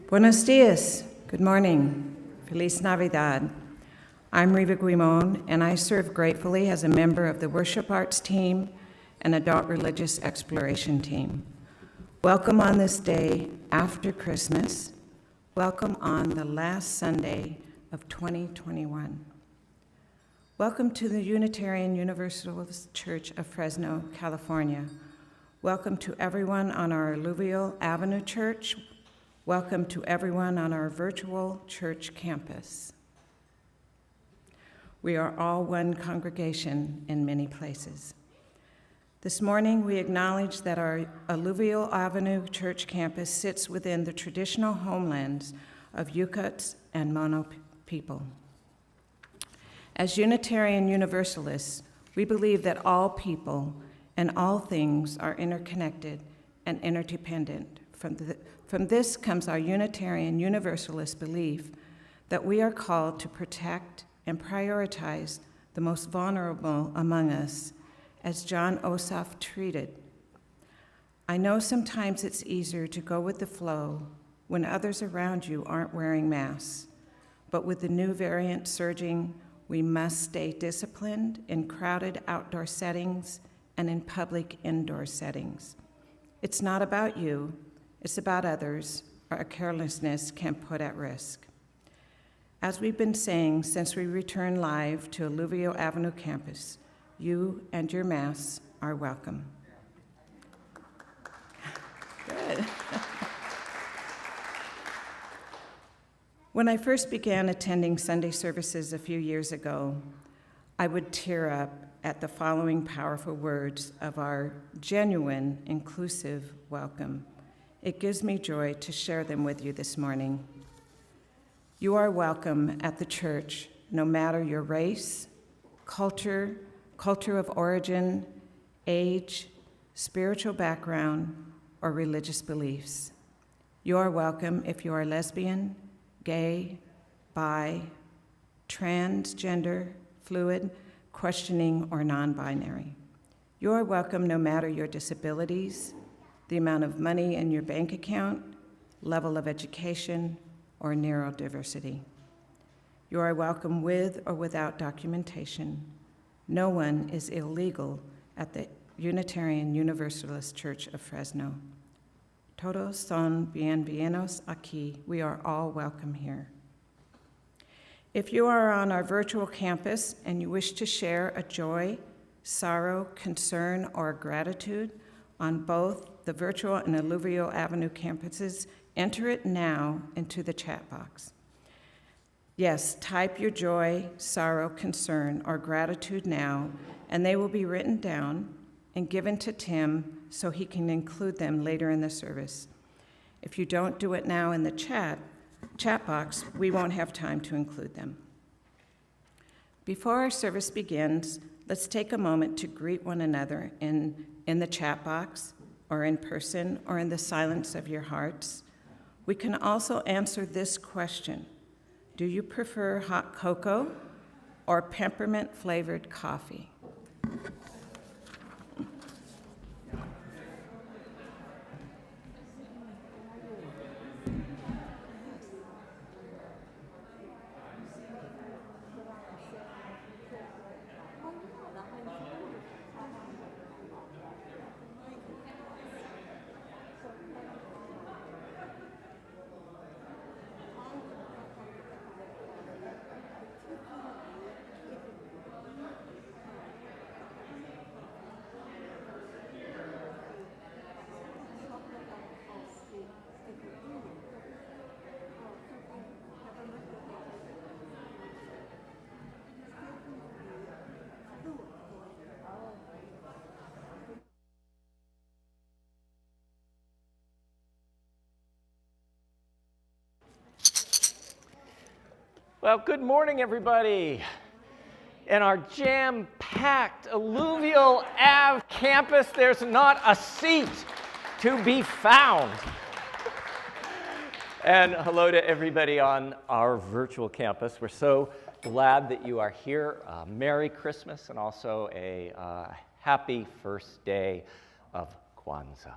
Buenos dias. Good morning. Feliz Navidad. I'm Riva Guimon, and I serve gratefully as a member of the Worship Arts team and Adult Religious Exploration team. Welcome on this day after Christmas. Welcome on the last Sunday of 2021. Welcome to the Unitarian Universalist Church of Fresno, California. Welcome to everyone on our Alluvial Ave Church. Welcome to everyone on our virtual church campus. We are all one congregation in many places. This morning, we acknowledge that our Alluvial Avenue Church campus sits within the traditional homelands of Yukuts and Mono people. As Unitarian Universalists, we believe that all people and all things are interconnected and interdependent. From this comes our Unitarian Universalist belief that we are called to protect and prioritize the most vulnerable among us, as John Ossoff treated. I know sometimes it's easier to go with the flow when others around you aren't wearing masks, but with the new variant surging, we must stay disciplined in crowded outdoor settings and in public indoor settings. It's not about you. It's about others, our carelessness can put at risk. As we've been saying since we returned live to Alluvial Avenue campus, you and your masks are welcome. Good. When I first began attending Sunday services a few years ago, I would tear up at the following powerful words of our genuine, inclusive welcome. It gives me joy to share them with you this morning. You are welcome at the church, no matter your race, culture of origin, age, spiritual background, or religious beliefs. You are welcome if you are lesbian, gay, bi, transgender, fluid, questioning, or non-binary. You are welcome no matter your disabilities, the amount of money in your bank account, level of education, or neurodiversity. You are welcome with or without documentation. No one is illegal at the Unitarian Universalist Church of Fresno. Todos son bienvenidos aquí. We are all welcome here. If you are on our virtual campus and you wish to share a joy, sorrow, concern, or gratitude on both the virtual and Alluvial Avenue campuses, enter it now into the chat box. Yes, type your joy, sorrow, concern, or gratitude now, and they will be written down and given to Tim so he can include them later in the service. If you don't do it now in the chat box, we won't have time to include them. Before our service begins, let's take a moment to greet one another in the chat box, or in person, or in the silence of your hearts. We can also answer this question: do you prefer hot cocoa or peppermint-flavored coffee? Well, good morning, everybody. In our jam-packed Alluvial Ave campus, there's not a seat to be found. And hello to everybody on our virtual campus. We're so glad that you are here. Merry Christmas, and also a happy first day of Kwanzaa.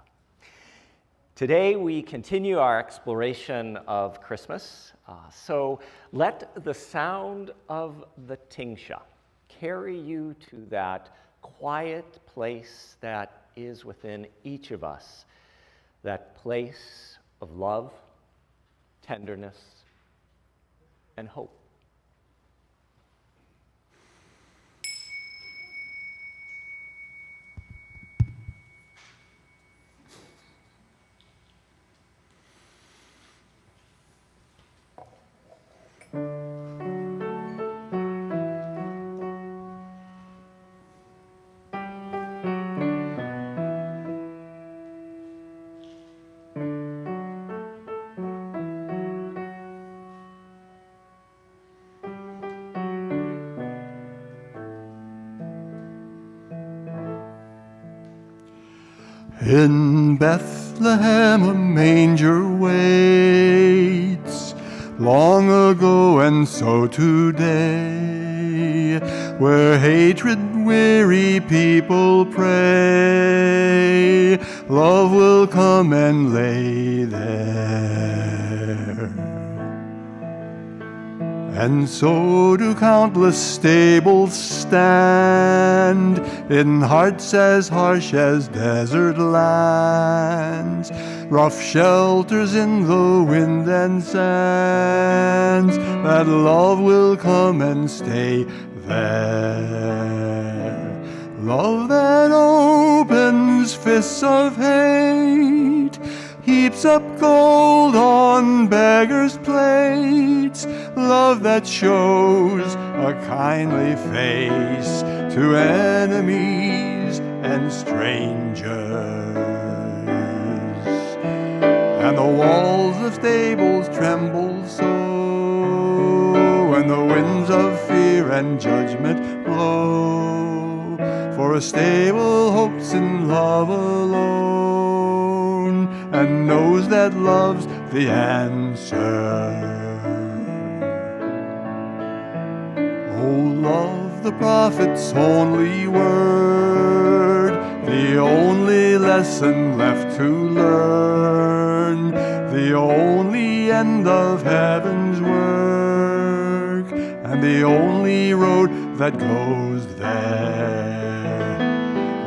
Today we continue our exploration of Christmas, so let the sound of the tingsha carry you to that quiet place that is within each of us, that place of love, tenderness, and hope. In Bethlehem a manger waits, long ago and so today, where hatred-weary people pray, love will come and lay there. And so do countless stables stand in hearts as harsh as desert lands, rough shelters in the wind and sands, that love will come and stay there. Love that opens fists of hate, heaps up gold on beggars' plates, love that shows a kindly face to enemies and strangers. And the walls of stables tremble so when the winds of fear and judgment blow, for a stable hopes in love alone and knows that love's the answer. Oh, love, the prophet's only word, the only lesson left to learn, the only end of heaven's work, and the only road that goes there.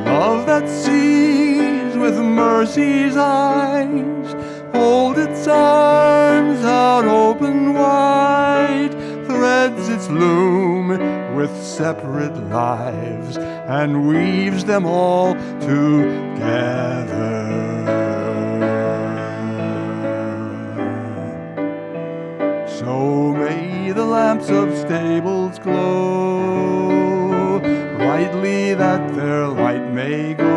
Love that sees with mercy's eyes, hold its arms out open wide, threads its loom with separate lives and weaves them all together. So may the lamps of stables glow brightly, that their light may go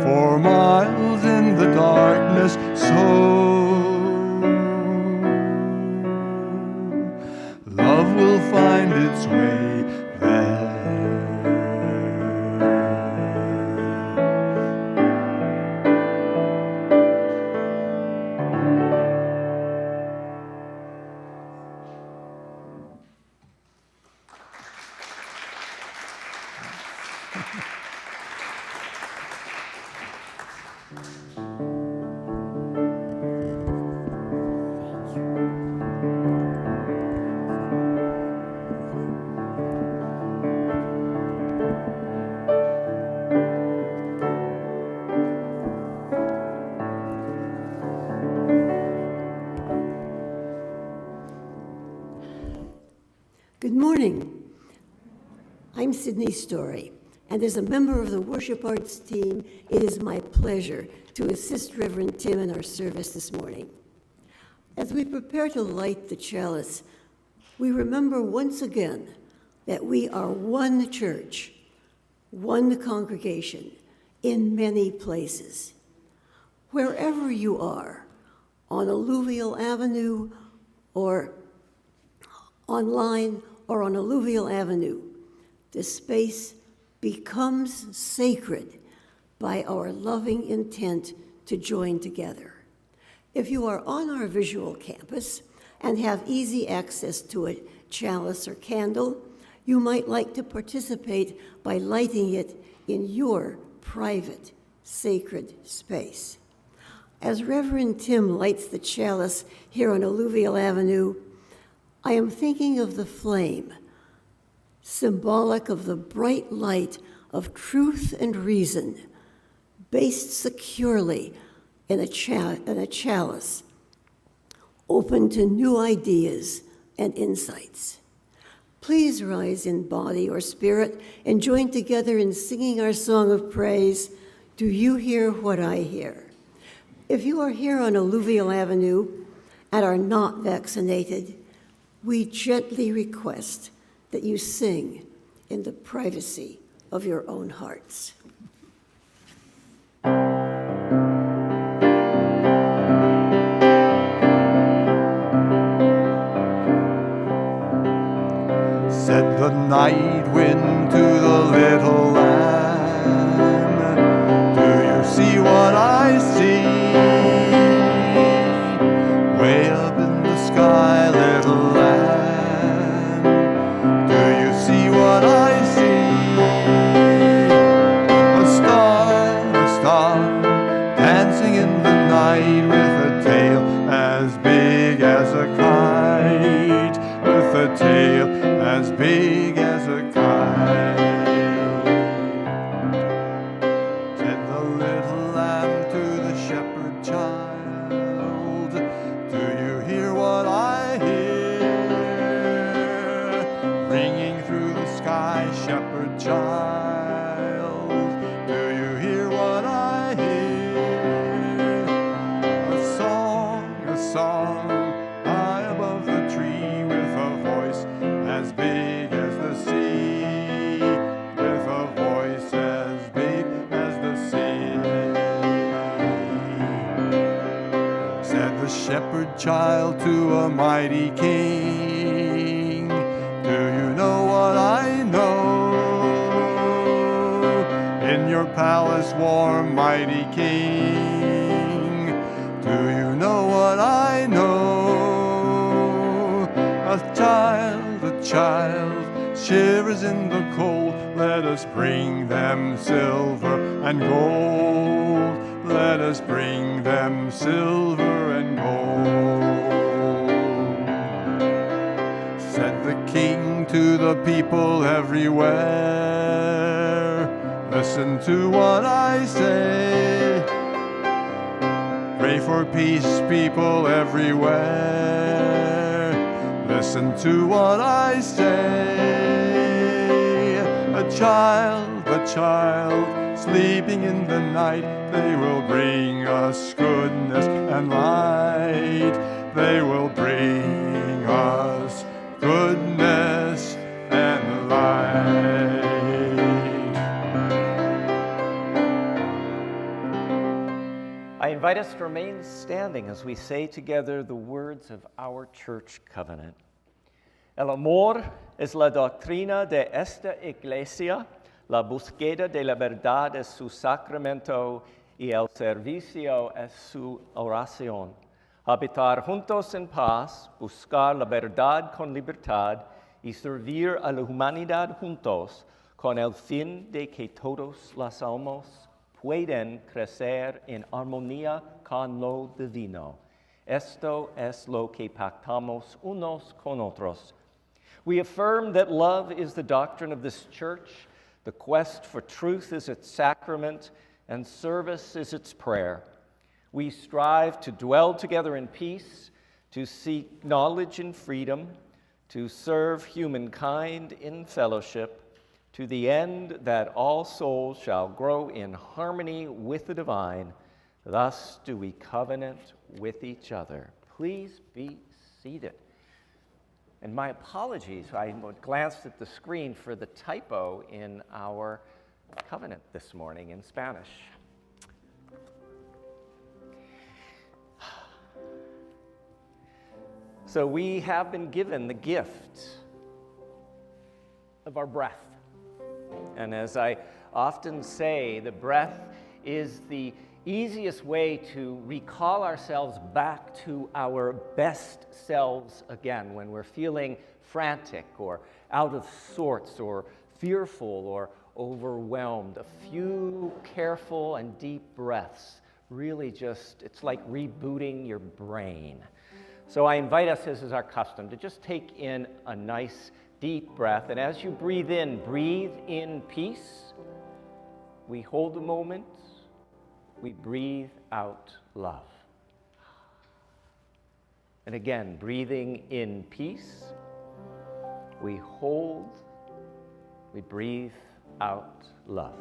for miles in the darkness so. Love will find its way there. Good morning. I'm Sydney Story, and as a member of the worship arts team, it is my pleasure to assist Reverend Tim in our service this morning. As we prepare to light the chalice, we remember once again that we are one church, one congregation, in many places. Wherever you are, on Alluvial Avenue or online or on Alluvial Avenue, the space becomes sacred by our loving intent to join together. If you are on our visual campus and have easy access to a chalice or candle, you might like to participate by lighting it in your private, sacred space. As Reverend Tim lights the chalice here on Alluvial Avenue, I am thinking of the flame, symbolic of the bright light of truth and reason, based securely in a chalice, open to new ideas and insights. Please rise in body or spirit and join together in singing our song of praise, Do You Hear What I Hear? If you are here on Alluvial Avenue and are not vaccinated, we gently request that you sing in the privacy of your own hearts. Said the night wind to the little lamb, do you see what I see? Way up in the sky, little lamb, do you see what I see? A star, dancing in the night with a tail as big as a kite, with a tail as big as a kite. Said the little lamb to the shepherd child, do you hear what I hear? Ringing through the sky, shepherd child, do you hear what I hear? A song, high above the tree with a voice as big as the sea, with a voice as big as the sea. Said the shepherd child to a mighty king, do you know what I know? In your palace warm, mighty king, do you know what I know? A child shivers in the cold. Let us bring them silver and gold. Let us bring them silver and gold. Said the king to the people everywhere, listen to what I say. Pray for peace, people everywhere. Listen to what I say. A child, sleeping in the night. They will bring us goodness and light. They will bring us goodness and light. I invite us to remain standing as we say together the words of our church covenant. El amor es la doctrina de esta iglesia, la búsqueda de la verdad es su sacramento y el servicio es su oración. Habitar juntos en paz, buscar la verdad con libertad y servir a la humanidad juntos con el fin de que todos los almas pueden crecer en armonía con lo divino. Esto es lo que pactamos unos con otros. We affirm that love is the doctrine of this church, the quest for truth is its sacrament, and service is its prayer. We strive to dwell together in peace, to seek knowledge in freedom, to serve humankind in fellowship, to the end that all souls shall grow in harmony with the divine. Thus do we covenant with each other. Please be seated. And my apologies, I glanced at the screen for the typo in our covenant this morning in Spanish. So we have been given the gift of our breath. And as I often say, the breath is the easiest way to recall ourselves back to our best selves again when we're feeling frantic or out of sorts or fearful or overwhelmed. A few careful and deep breaths really just, it's like rebooting your brain. So I invite us, as is our custom, to just take in a nice deep breath. And as you breathe in peace. We hold a moment, we breathe out love. And again, breathing in peace, we hold, we breathe out love.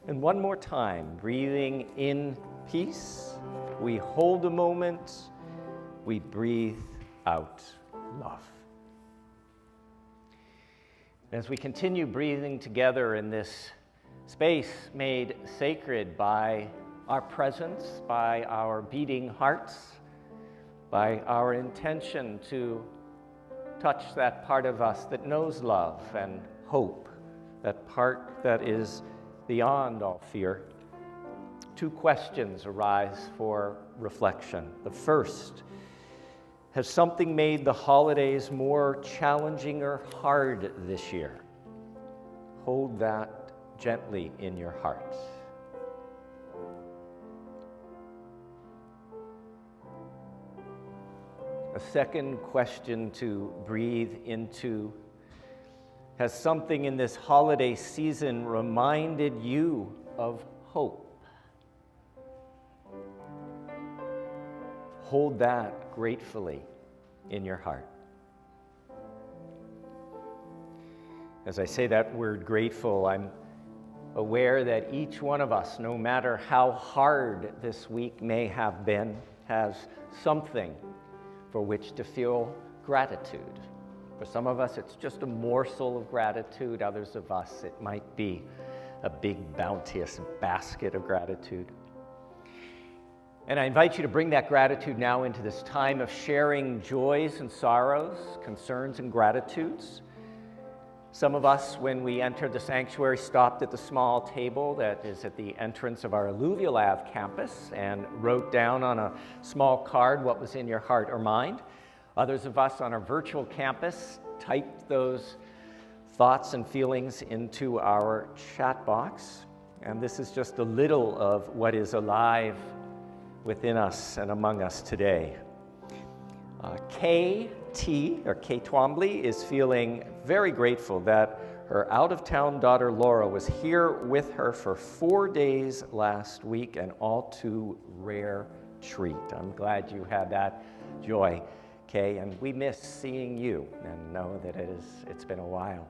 And one more time, breathing in peace, we hold a moment, we breathe out love. As we continue breathing together in this space made sacred by our presence, by our beating hearts, by our intention to touch that part of us that knows love and hope, that part that is beyond all fear, two questions arise for reflection. The first, has something made the holidays more challenging or hard this year? Hold that gently in your heart. A second question to breathe into. Has something in this holiday season reminded you of hope? Hold that gratefully in your heart. As I say that word grateful, I'm aware that each one of us, no matter how hard this week may have been, has something for which to feel gratitude. For some of us, it's just a morsel of gratitude. Others of us, it might be a big, bounteous basket of gratitude. And I invite you to bring that gratitude now into this time of sharing joys and sorrows, concerns and gratitudes. Some of us, when we entered the sanctuary, stopped at the small table that is at the entrance of our Alluvial Ave campus and wrote down on a small card what was in your heart or mind. Others of us on our virtual campus typed those thoughts and feelings into our chat box. And this is just a little of what is alive within us and among us today. Kay Twombly is feeling very grateful that her out-of-town daughter Laura was here with her for 4 days last week, an all-too rare treat. I'm glad you had that joy, Kay, and we miss seeing you and know that it's been a while.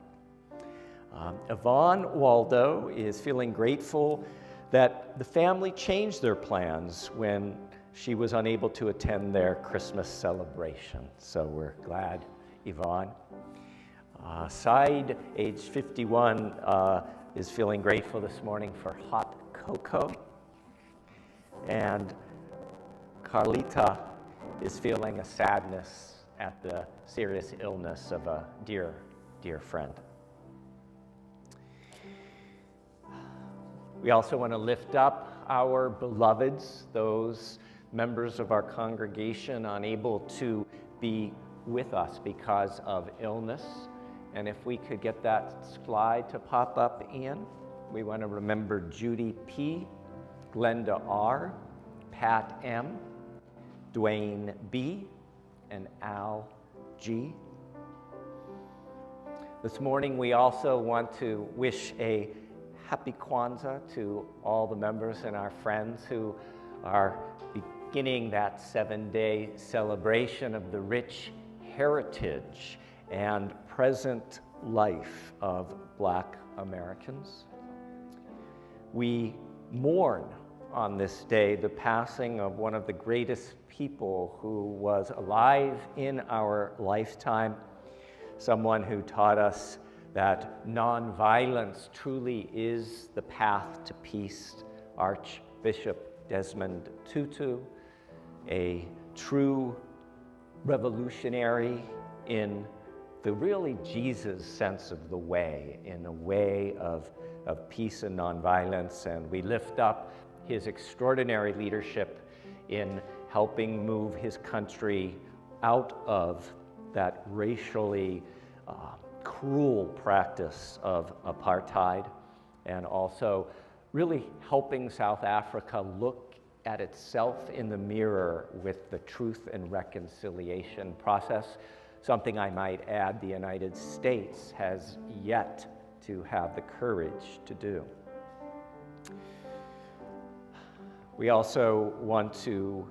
Yvonne Waldo is feeling grateful that the family changed their plans when she was unable to attend their Christmas celebration. So we're glad, Yvonne. Said, age 51, is feeling grateful this morning for hot cocoa. And Carlita is feeling a sadness at the serious illness of a dear, dear friend. We also want to lift up our beloveds, those members of our congregation unable to be with us because of illness. And if we could get that slide to pop up, Ian, we want to remember Judy P., Glenda R., Pat M., Dwayne B., and Al G. This morning we also want to wish a Happy Kwanzaa to all the members and our friends who are beginning that 7-day celebration of the rich heritage and present life of Black Americans. We mourn on this day the passing of one of the greatest people who was alive in our lifetime, someone who taught us that nonviolence truly is the path to peace, Archbishop Desmond Tutu, a true revolutionary in the really Jesus sense of the way, in a way of peace and nonviolence. And we lift up his extraordinary leadership in helping move his country out of that racially cruel practice of apartheid, and also really helping South Africa look at itself in the mirror with the truth and reconciliation process, something I might add the United States has yet to have the courage to do. We also want to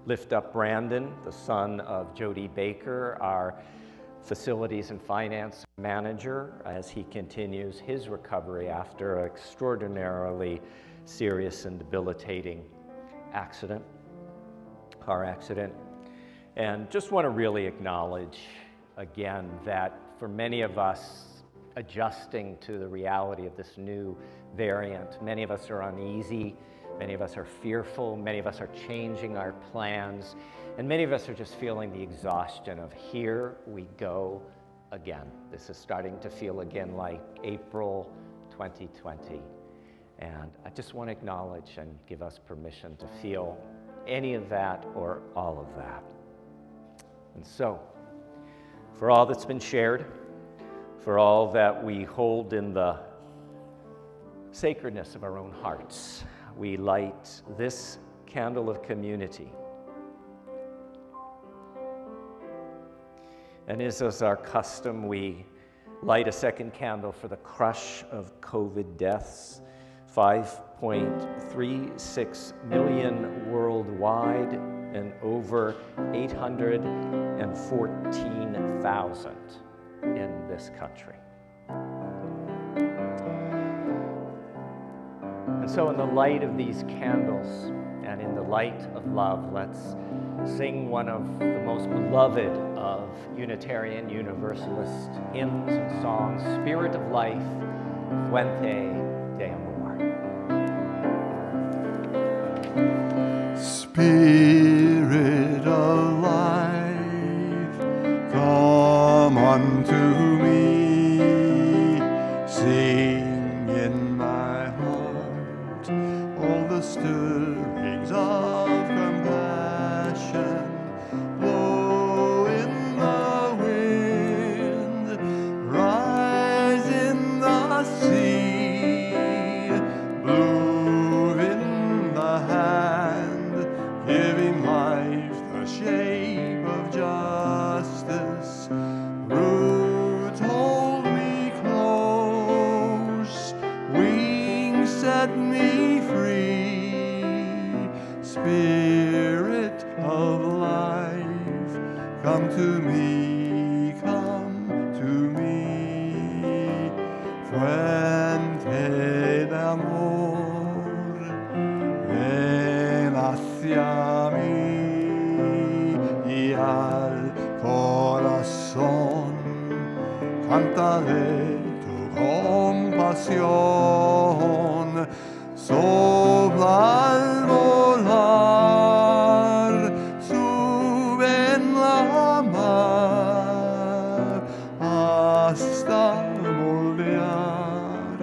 lift up Brandon, the son of Jody Baker, our facilities and finance manager, as he continues his recovery after an extraordinarily serious and debilitating car accident. And just want to really acknowledge again that for many of us adjusting to the reality of this new variant, many of us are uneasy, many of us are fearful, many of us are changing our plans, and many of us are just feeling the exhaustion of here we go again. This is starting to feel again like April 2020. And I just want to acknowledge and give us permission to feel any of that or all of that. And so, for all that's been shared, for all that we hold in the sacredness of our own hearts, we light this candle of community. And as is our custom, we light a second candle for the crush of COVID deaths, 5.36 million worldwide and over 814,000 in this country. And so in the light of these candles and in the light of love, let's sing one of the most beloved of Unitarian Universalist hymns and songs, Spirit of Life, Fuente de Amor. Spirit of life, come unto me, sing in my heart all the stirrings of compassion, blow in the wind, rise in the sea, bloom in the hand, giving life the shape of justice. Roots hold me close, wings set me free. Spirit of life, come to me, come to me. Fuente de amor, ven hacia mí y al corazón cantaré tu compasión. Sopla al volar, sube en la mar, hasta moldear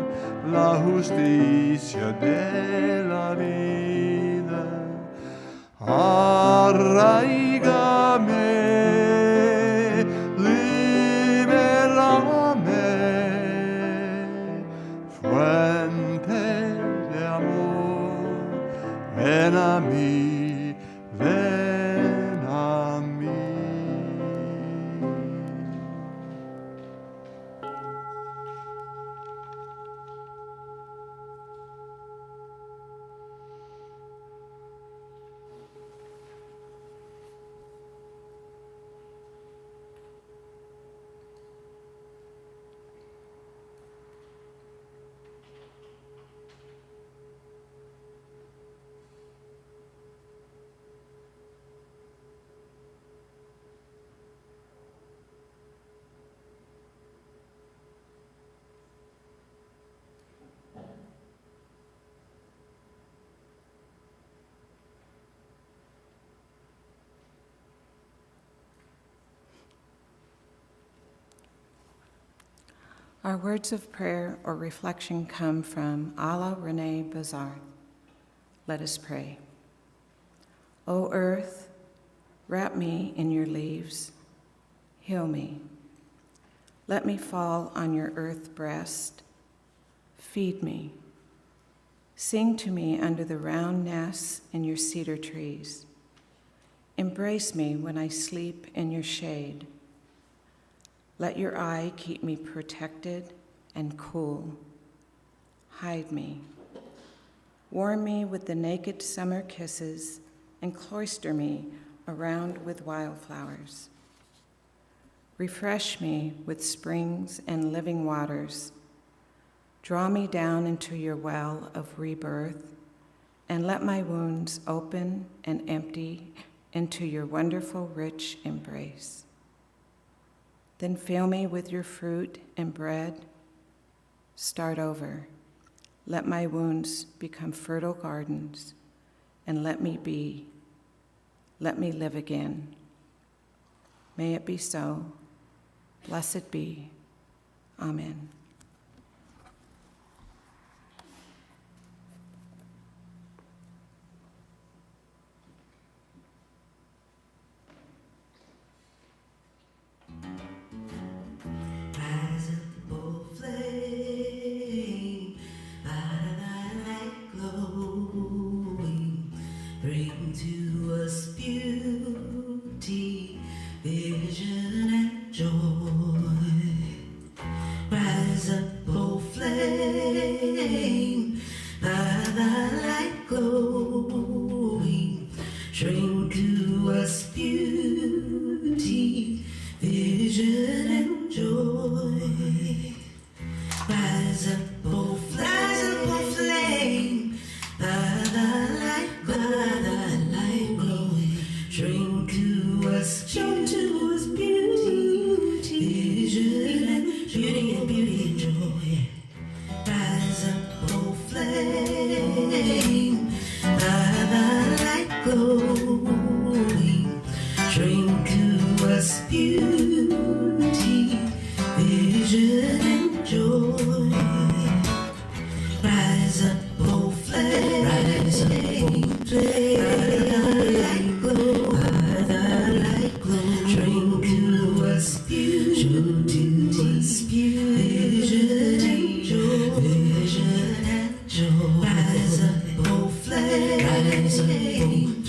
la justicia de la vida. Arraígame, libérame, fuente de amor, ven a mí, ven a mí. Our words of prayer or reflection come from Ala Renee Bazar. Let us pray. O earth, wrap me in your leaves, heal me. Let me fall on your earth breast, feed me. Sing to me under the round nests in your cedar trees. Embrace me when I sleep in your shade. Let your eye keep me protected and cool. Hide me. Warm me with the naked summer kisses and cloister me around with wildflowers. Refresh me with springs and living waters. Draw me down into your well of rebirth, and let my wounds open and empty into your wonderful, rich embrace. Then fill me with your fruit and bread. Start over. Let my wounds become fertile gardens, and let me be. Let me live again. May it be so. Blessed be. Amen. Rise up, bold flame, by thy light glowing, bring to us beauty, vision, and joy. Rise up, bold flame, by thy light glowing, bring to us beauty, vision, and joy. Rise up, oh flame, by thy light glowing, bring to us beauty, vision, and beauty and joy. Rise up, oh flame, by thy light glowing, bring to us beauty, vision, and joy. Rise up, oh flame, rise up, oh flame, by thy light glow, bring to us beauty, vision, and joy, vision, and joy. Rise up, oh flame, rise up, oh flame,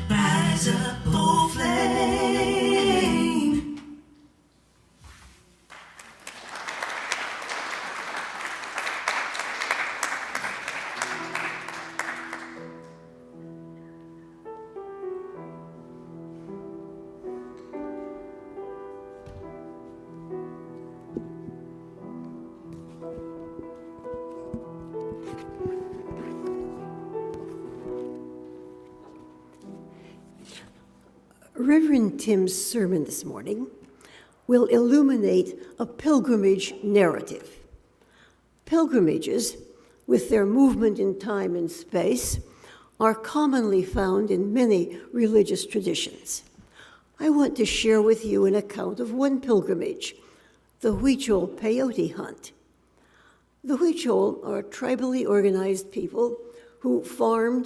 rise up, oh Reverend Tim's sermon this morning will illuminate a pilgrimage narrative. Pilgrimages, with their movement in time and space, are commonly found in many religious traditions. I want to share with you an account of one pilgrimage, the Huichol Peyote Hunt. The Huichol are tribally organized people who farm,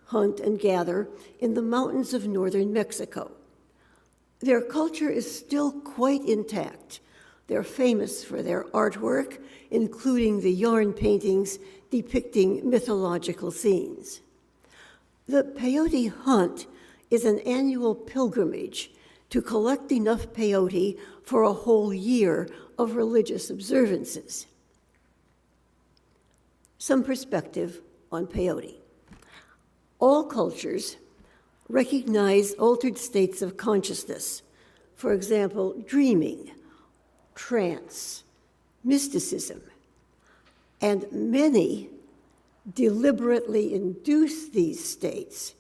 hunt, and gather in the mountains of northern Mexico. Their culture is still quite intact. They're famous for their artwork, including the yarn paintings depicting mythological scenes. The Peyote Hunt is an annual pilgrimage to collect enough peyote for a whole year of religious observances. Some perspective on peyote. All cultures recognize altered states of consciousness, for example, dreaming, trance, mysticism, and many deliberately induce these states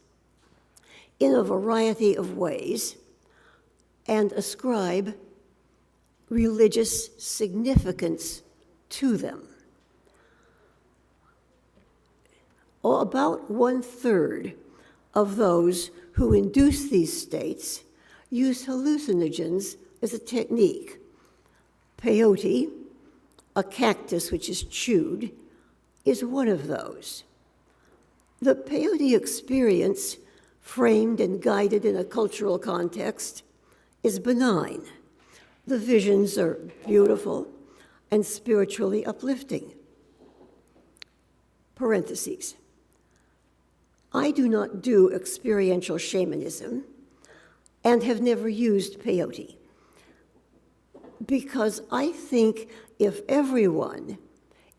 in a variety of ways and ascribe religious significance to them. About 1/3 of those who induce these states use hallucinogens as a technique. Peyote, a cactus which is chewed, is one of those. The peyote experience, framed and guided in a cultural context, is benign. The visions are beautiful and spiritually uplifting. Parentheses. I do not do experiential shamanism and have never used peyote because I think if everyone,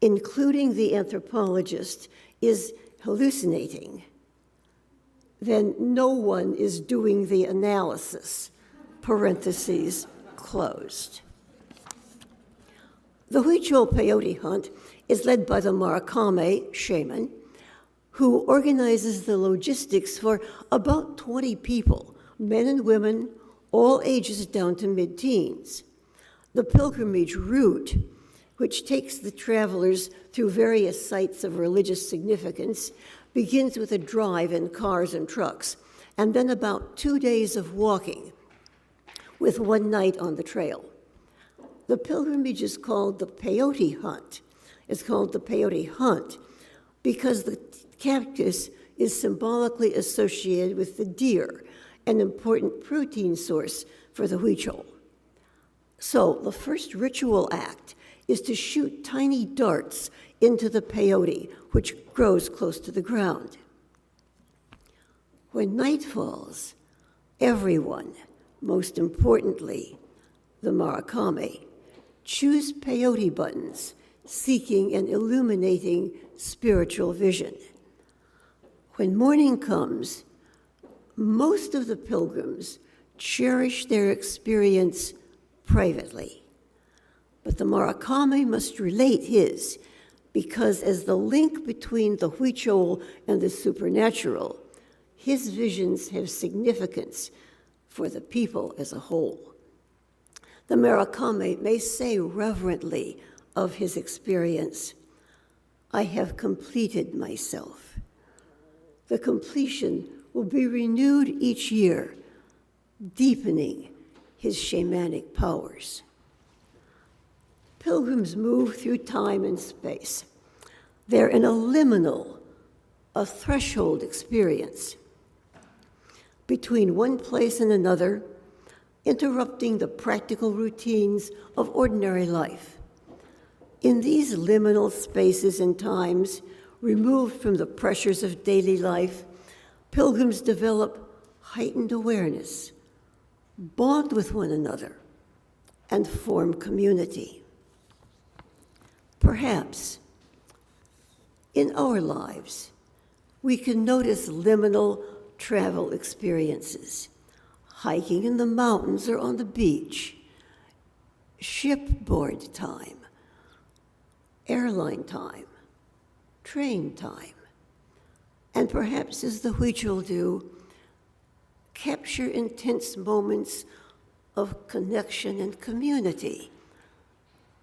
including the anthropologist, is hallucinating, then no one is doing the analysis, parentheses closed. The Huichol Peyote Hunt is led by the Maracame shaman, who organizes the logistics for about 20 people, men and women, all ages down to mid-teens. The pilgrimage route, which takes the travelers through various sites of religious significance, begins with a drive in cars and trucks, and then about 2 days of walking, with one night on the trail. The pilgrimage is called the Peyote Hunt. It's called the Peyote Hunt because the cactus is symbolically associated with the deer, an important protein source for the Huichol. So the first ritual act is to shoot tiny darts into the peyote, which grows close to the ground. When night falls, everyone, most importantly, the Maracame, choose peyote buttons, seeking and illuminating spiritual vision. When morning comes, most of the pilgrims cherish their experience privately. But the Maracame must relate his, because as the link between the Huichol and the supernatural, his visions have significance for the people as a whole. The Maracame may say reverently of his experience, I have completed myself. The completion will be renewed each year, deepening his shamanic powers. Pilgrims move through time and space. They're in a liminal, a threshold experience between one place and another, interrupting the practical routines of ordinary life. In these liminal spaces and times, removed from the pressures of daily life, pilgrims develop heightened awareness, bond with one another, and form community. Perhaps in our lives, we can notice liminal travel experiences, hiking in the mountains or on the beach, shipboard time, airline time, train time, and perhaps, as the Huichol do, capture intense moments of connection and community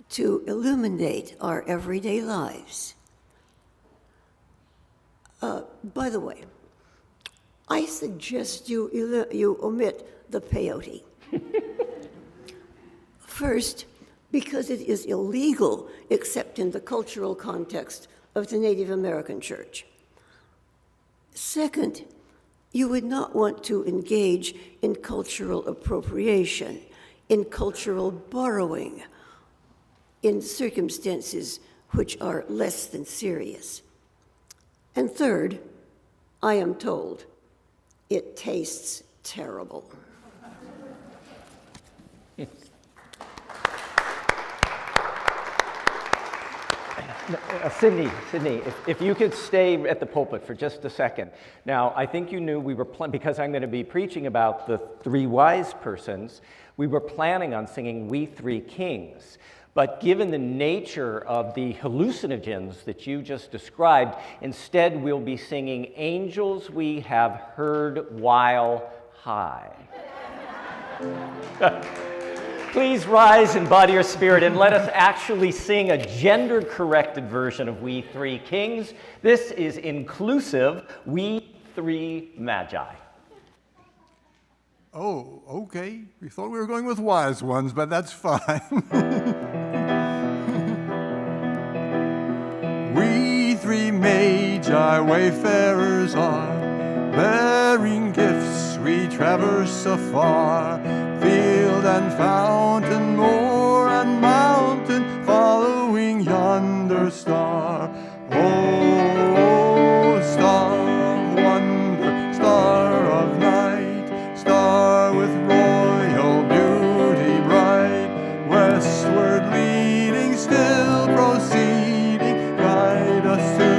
to illuminate our everyday lives. By the way, I suggest you omit the peyote. First, because it is illegal except in the cultural context of the Native American Church. Second, you would not want to engage in cultural appropriation, in cultural borrowing, in circumstances which are less than serious. And third, I am told, it tastes terrible. Sydney, if you could stay at the pulpit for just a second. Now, I think you knew we were, because I'm going to be preaching about the three wise persons, we were planning on singing We Three Kings. But given the nature of the hallucinogens that you just described, instead we'll be singing Angels We Have Heard While High. Please rise in body or spirit and let us actually sing a gender-corrected version of We Three Kings. This is inclusive, We Three Magi. Oh, okay. We thought we were going with wise ones, but that's fine. We three magi wayfarers are, bearing gifts we traverse afar, field and fountain, moor and mountain, following yonder star. Oh, star of wonder, star of night, star with royal beauty bright, westward leading, still proceeding, guide us to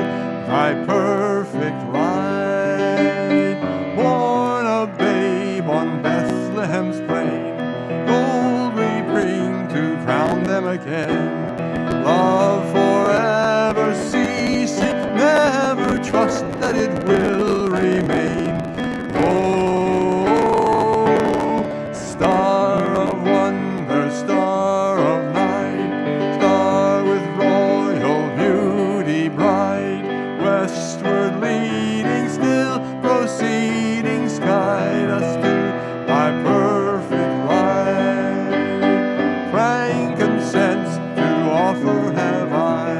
thy perfect light. Born a babe on Bethlehem's plain, gold we bring to crown them again. Love forever ceasing, never trust that it will remain. Oh, star of wonder, star of night, star with royal beauty bright, westward leading, still proceeding, guide us to thy perfect light. Frankincense to offer have I,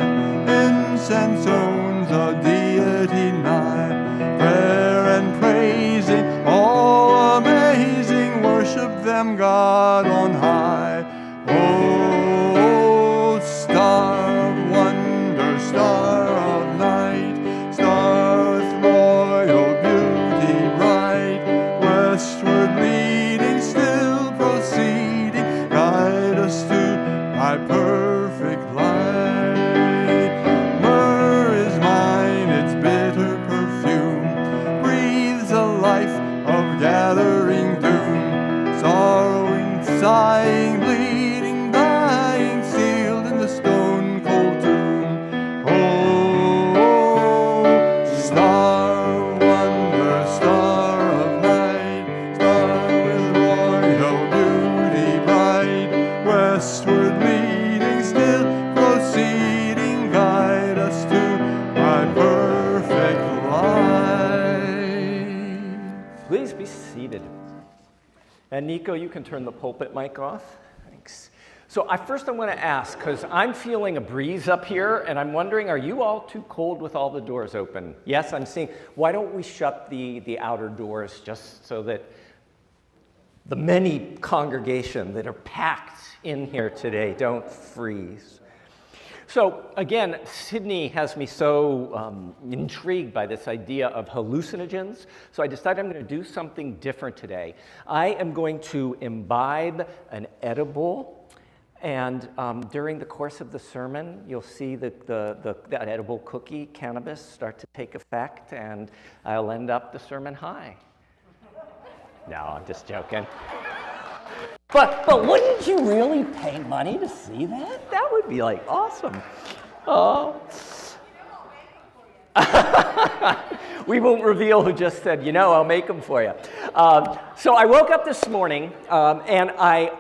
incense owns a deity nigh, prayer and praising, all amazing, worship them God on high. Oh, star of wonder, star of night, star with royal beauty bright, westward leading, still proceeding, guide us to thy perfect light. Myrrh is mine, its bitter perfume breathes a life of gathering doom, sorrowing, sighing, bleeding, dying, sealed in the stone cold tomb. Oh, star of wonder, star of night, star with royal beauty bright, westward leading, still proceeding, guide us to thy perfect light. Please be seated. And Nico, you can turn the pulpit mic off. Thanks. So I want to ask, because I'm feeling a breeze up here, and I'm wondering, are you all too cold with all the doors open? Yes, I'm seeing. Why don't we shut the outer doors just so that the many congregation that are packed in here today don't freeze? So again, Sydney has me so intrigued by this idea of hallucinogens, so I decided I'm going to do something different today. I am going to imbibe an edible, and during the course of the sermon, you'll see that that edible cookie, cannabis, start to take effect, and I'll end up the sermon high. No, I'm just joking. But wouldn't you really pay money to see that? That would be like awesome. Oh. We won't reveal who just said, I'll make them for you. So I woke up this morning, and I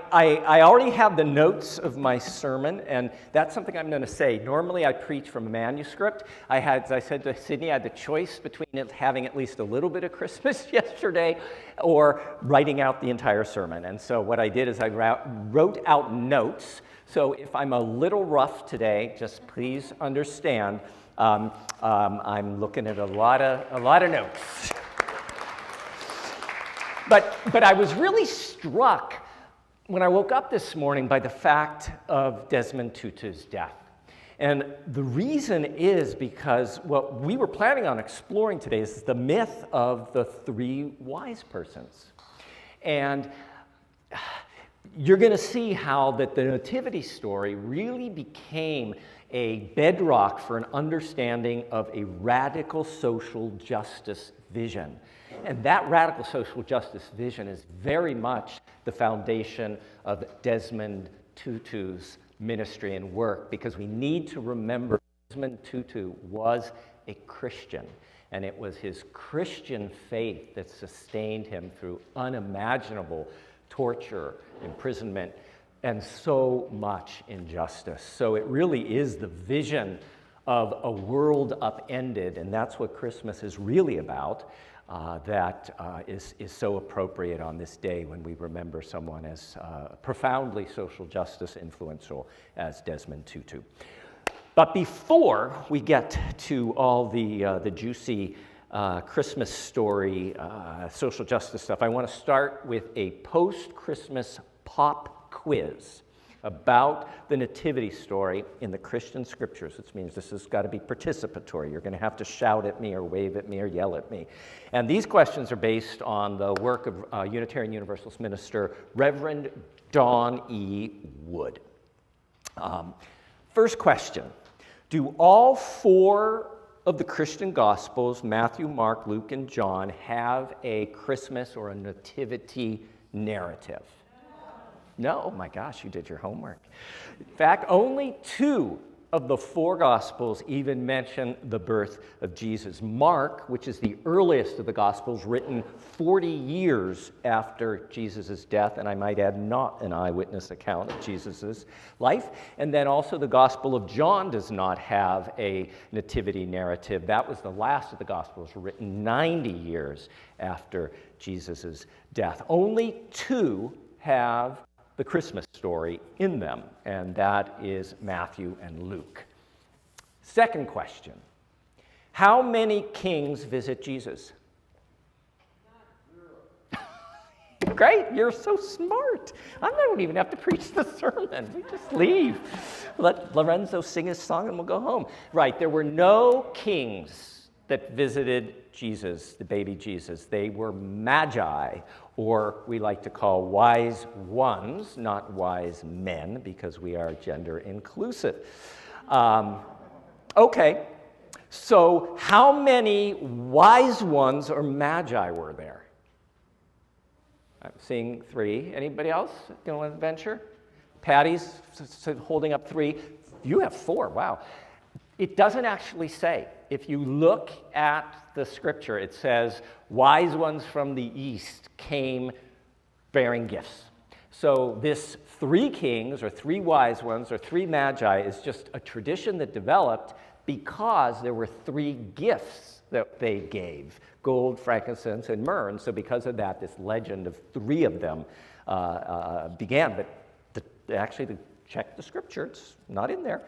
already have the notes of my sermon, and that's something I'm going to say. Normally I preach from a manuscript. As I said to Sydney, I had the choice between having at least a little bit of Christmas yesterday or writing out the entire sermon. And so what I did is I wrote out notes. So if I'm a little rough today, just please understand. I'm looking at a lot of notes. But I was really struck when I woke up this morning by the fact of Desmond Tutu's death. And the reason is because what we were planning on exploring today is the myth of the three wise persons. And you're going to see how that the Nativity story really became a bedrock for an understanding of a radical social justice vision. And that radical social justice vision is very much the foundation of Desmond Tutu's ministry and work, because we need to remember Desmond Tutu was a Christian, and it was his Christian faith that sustained him through unimaginable torture, imprisonment, and so much injustice. So it really is the vision of a world upended, and that's what Christmas is really about, that is so appropriate on this day when we remember someone as profoundly social justice influential as Desmond Tutu. But before we get to all the juicy Christmas story, social justice stuff, I want to start with a post-Christmas pop quiz about the Nativity story in the Christian scriptures, which means this has got to be participatory. You're going to have to shout at me or wave at me or yell at me. And these questions are based on the work of Unitarian Universalist minister Reverend John E. Wood. First question, do all four of the Christian Gospels, Matthew, Mark, Luke, and John, have a Christmas or a nativity narrative? No? Oh my gosh, you did your homework. In fact, only two of the four Gospels even mention the birth of Jesus. Mark, which is the earliest of the Gospels, written 40 years after Jesus' death, and I might add, not an eyewitness account of Jesus' life. And then also the Gospel of John does not have a nativity narrative. That was the last of the Gospels, written 90 years after Jesus' death. Only two have the Christmas story in them, and that is Matthew and Luke. Second question, how many kings visit Jesus? Great, you're so smart. I don't even have to preach the sermon. We just leave. Let Lorenzo sing his song and we'll go home. Right, there were no kings that visited Jesus, the baby Jesus. They were magi, or we like to call wise ones, not wise men, because we are gender inclusive. Okay, so how many wise ones or magi were there? I'm seeing three. Anybody else going to venture? Patty's holding up three. You have four, wow. It doesn't actually say. If you look at the scripture, it says, wise ones from the east came bearing gifts. So this three kings, or three wise ones, or three magi is just a tradition that developed because there were three gifts that they gave: gold, frankincense, and myrrh. And so because of that, this legend of three of them began. But actually, to check the scripture, it's not in there.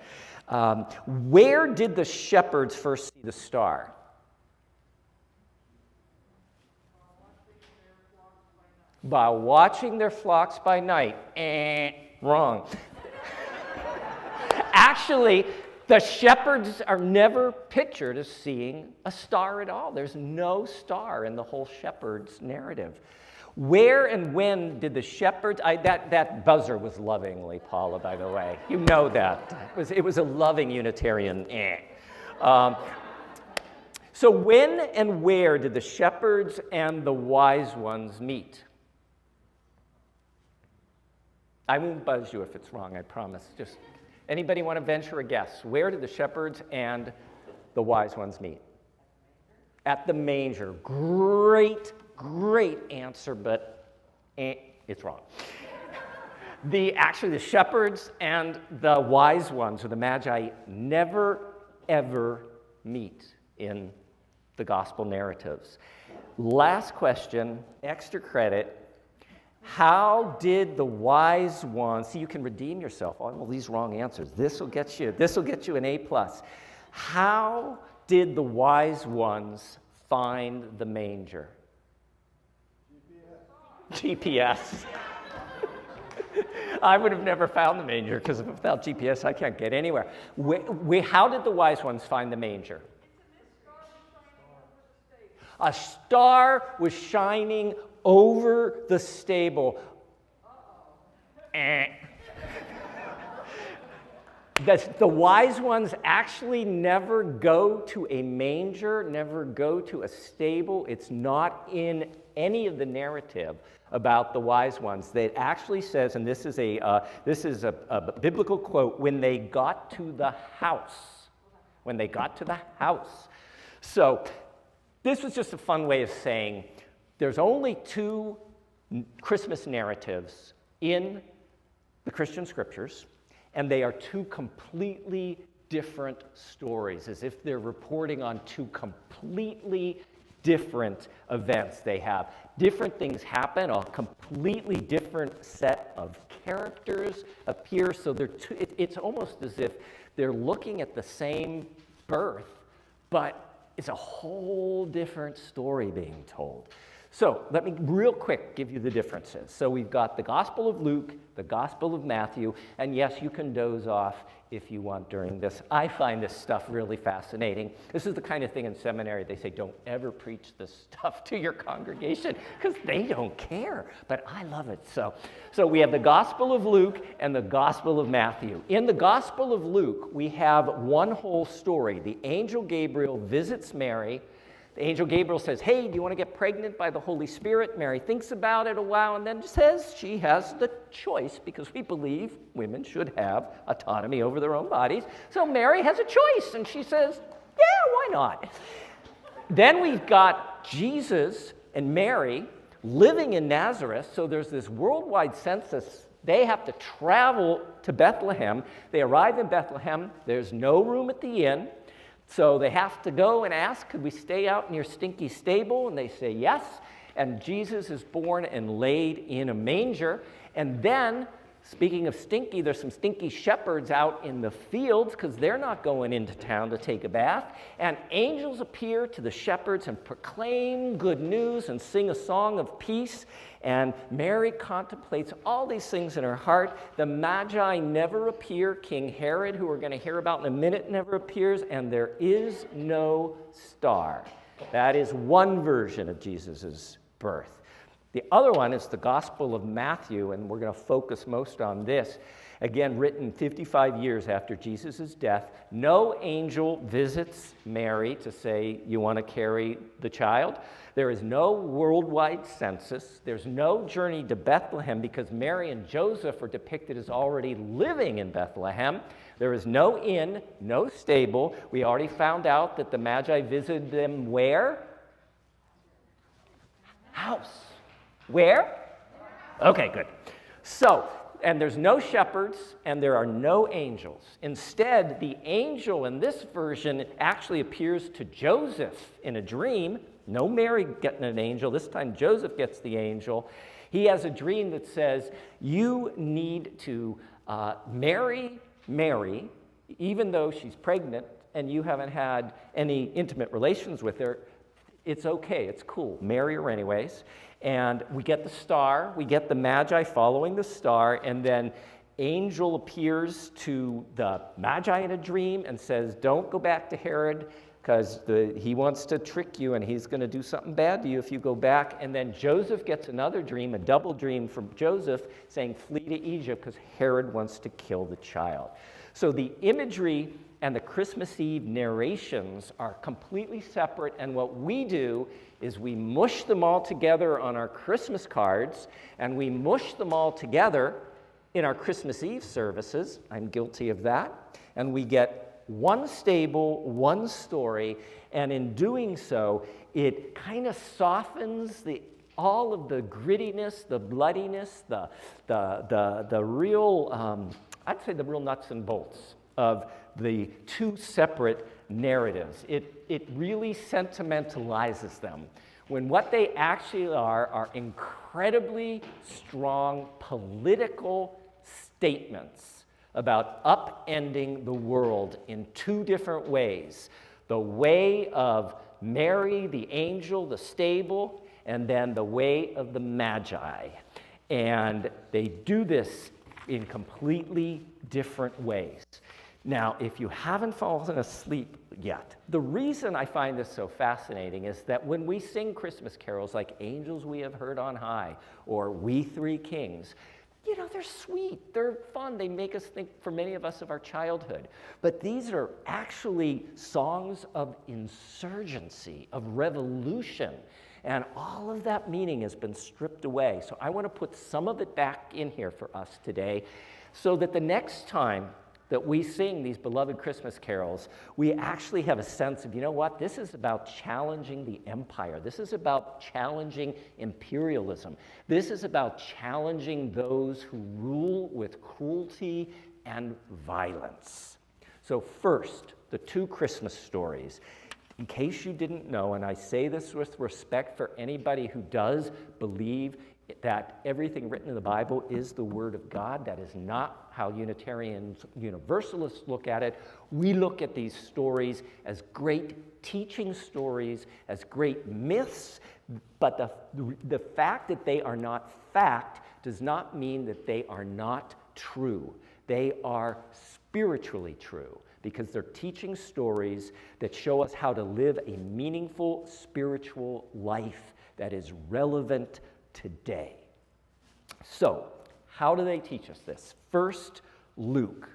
Where did the shepherds first see the star? By watching their flocks by night. Wrong. Actually, the shepherds are never pictured as seeing a star at all. There's no star in the whole shepherds narrative. Where and when did the shepherds, that buzzer was lovingly, Paula, by the way. You know that. It was a loving Unitarian. So when and where did the shepherds and the wise ones meet? I won't buzz you if it's wrong, I promise. Just anybody want to venture a guess? Where did the shepherds and the wise ones meet? At the manger. Great answer, but it's wrong. Actually, the shepherds and the wise ones, or the magi, never, ever meet in the gospel narratives. Last question, extra credit. How did the wise ones, see, you can redeem yourself on all these wrong answers. This will get you an A+. How did the wise ones find the manger? GPS. I would have never found the manger, because without GPS, I can't get anywhere. How did the wise ones find the manger? A star was shining over the stable. The wise ones actually never go to a manger, never go to a stable. It's not in any of the narrative about the wise ones. It actually says, and this is a biblical quote, when they got to the house. When they got to the house. So this was just a fun way of saying there's only two Christmas narratives in the Christian scriptures, and they are two completely different stories, as if they're reporting on two completely different events. They have different things happen, a completely different set of characters appear, so it's almost as if they're looking at the same birth, but it's a whole different story being told. So let me real quick give you the differences. So we've got the Gospel of Luke, the Gospel of Matthew, and yes, you can doze off if you want during this. I find this stuff really fascinating. This is the kind of thing in seminary they say, don't ever preach this stuff to your congregation because they don't care, but I love it. So we have the Gospel of Luke and the Gospel of Matthew. In the Gospel of Luke, we have one whole story. The angel Gabriel visits Mary. The angel Gabriel says, hey, do you want to get pregnant by the Holy Spirit? Mary thinks about it a while and then says she has the choice because we believe women should have autonomy over their own bodies. So Mary has a choice and she says, yeah, why not? Then we've got Jesus and Mary living in Nazareth. So there's this worldwide census. They have to travel to Bethlehem. They arrive in Bethlehem. There's no room at the inn. So they have to go and ask, could we stay out in your stinky stable? And they say yes. And Jesus is born and laid in a manger. And then, speaking of stinky, there's some stinky shepherds out in the fields because they're not going into town to take a bath. And angels appear to the shepherds and proclaim good news and sing a song of peace. And Mary contemplates all these things in her heart. The Magi never appear. King Herod, who we're going to hear about in a minute, never appears. And there is no star. That is one version of Jesus' birth. The other one is the Gospel of Matthew, and we're going to focus most on this. Again, written 55 years after Jesus' death. No angel visits Mary to say, you want to carry the child. There is no worldwide census. There's no journey to Bethlehem because Mary and Joseph are depicted as already living in Bethlehem. There is no inn, no stable. We already found out that the Magi visited them where? House. Where? Okay, good. So, and there's no shepherds and there are no angels. Instead, the angel in this version actually appears to Joseph in a dream. No Mary getting an angel. This time Joseph gets the angel. He has a dream that says, you need to marry Mary, even though she's pregnant and you haven't had any intimate relations with her. It's okay, it's cool. Marry her anyways. And we get the star, we get the Magi following the star, and then angel appears to the Magi in a dream and says, don't go back to Herod, because he wants to trick you and he's going to do something bad to you if you go back. And then Joseph gets another dream, a double dream from Joseph, saying flee to Egypt because Herod wants to kill the child. So the imagery and the Christmas Eve narrations are completely separate, and what we do is we mush them all together on our Christmas cards, and we mush them all together in our Christmas Eve services. I'm guilty of that. And we get one stable, one story, and in doing so, it kind of softens all of the grittiness, the bloodiness, the real, I'd say the real nuts and bolts of the two separate narratives. It really sentimentalizes them, when what they actually are incredibly strong political statements about upending the world in two different ways. The way of Mary, the angel, the stable, and then the way of the Magi. And they do this in completely different ways. Now, if you haven't fallen asleep yet, the reason I find this so fascinating is that when we sing Christmas carols like Angels We Have Heard on High or We Three Kings, they're sweet, they're fun, they make us think, for many of us, of our childhood. But these are actually songs of insurgency, of revolution, and all of that meaning has been stripped away. So I want to put some of it back in here for us today, so that the next time that we sing these beloved Christmas carols, we actually have a sense of, what? This is about challenging the empire. This is about challenging imperialism. This is about challenging those who rule with cruelty and violence. So first, the two Christmas stories. In case you didn't know, and I say this with respect for anybody who does believe that everything written in the Bible is the Word of God. That is not how Unitarians, Universalists look at it. We look at these stories as great teaching stories, as great myths, but the fact that they are not fact does not mean that they are not true. They are spiritually true, because they're teaching stories that show us how to live a meaningful spiritual life that is relevant today. So, how do they teach us this? First, Luke.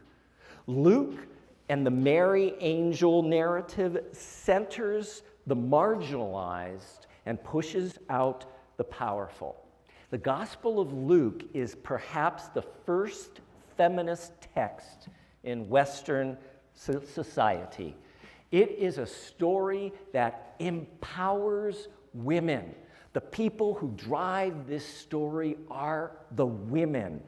Luke and the Mary angel narrative centers the marginalized and pushes out the powerful. The Gospel of Luke is perhaps the first feminist text in Western society. It is a story that empowers women. The people who drive this story are the women.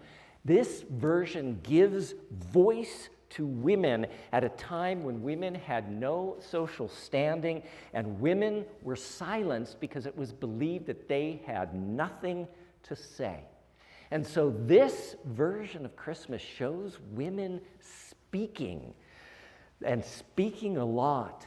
This version gives voice to women at a time when women had no social standing, and women were silenced because it was believed that they had nothing to say. And so this version of Christmas shows women speaking, and speaking a lot.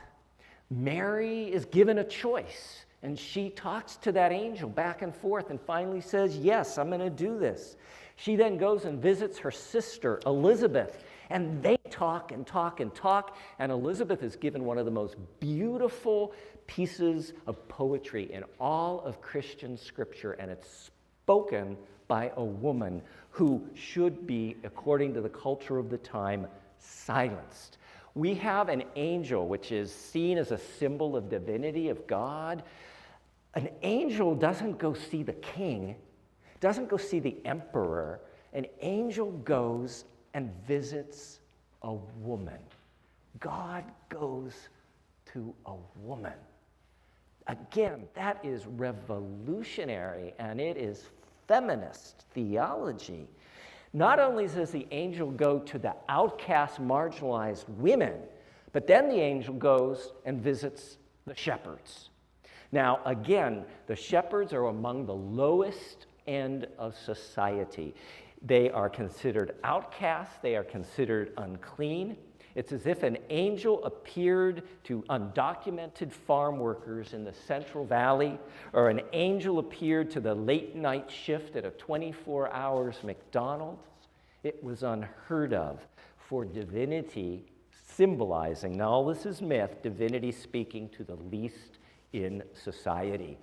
Mary is given a choice. And she talks to that angel back and forth and finally says, yes, I'm going to do this. She then goes and visits her sister, Elizabeth, and they talk and talk and talk. And Elizabeth is given one of the most beautiful pieces of poetry in all of Christian scripture, and it's spoken by a woman who should be, according to the culture of the time, silenced. We have an angel, which is seen as a symbol of divinity, of God. An angel doesn't go see the king, doesn't go see the emperor. An angel goes and visits a woman. God goes to a woman. Again, that is revolutionary, and it is feminist theology. Not only does the angel go to the outcast, marginalized women, but then the angel goes and visits the shepherds. Now, again, the shepherds are among the lowest end of society. They are considered outcasts. They are considered unclean. It's as if an angel appeared to undocumented farm workers in the Central Valley, or an angel appeared to the late night shift at a 24 hours McDonald's. It was unheard of for divinity symbolizing, now all this is myth, divinity speaking to the least in society.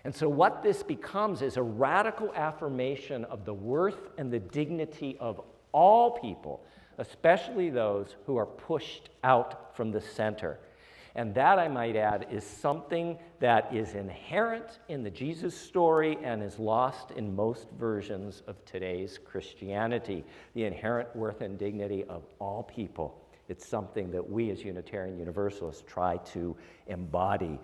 And so what this becomes is a radical affirmation of the worth and the dignity of all people, especially those who are pushed out from the center. And that, I might add, is something that is inherent in the Jesus story and is lost in most versions of today's Christianity, the inherent worth and dignity of all people. It's something that we as Unitarian Universalists try to embody.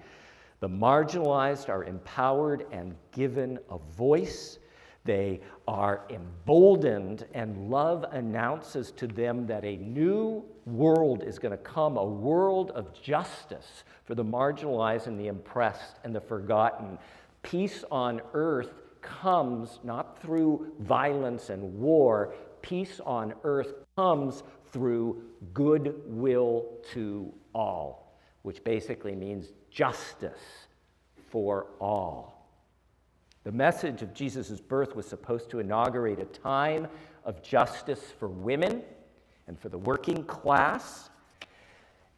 The marginalized are empowered and given a voice. They are emboldened, and love announces to them that a new world is going to come, a world of justice for the marginalized and the oppressed and the forgotten. Peace on earth comes not through violence and war. Peace on earth comes through goodwill to all, which basically means justice for all. The message of Jesus' birth was supposed to inaugurate a time of justice for women and for the working class.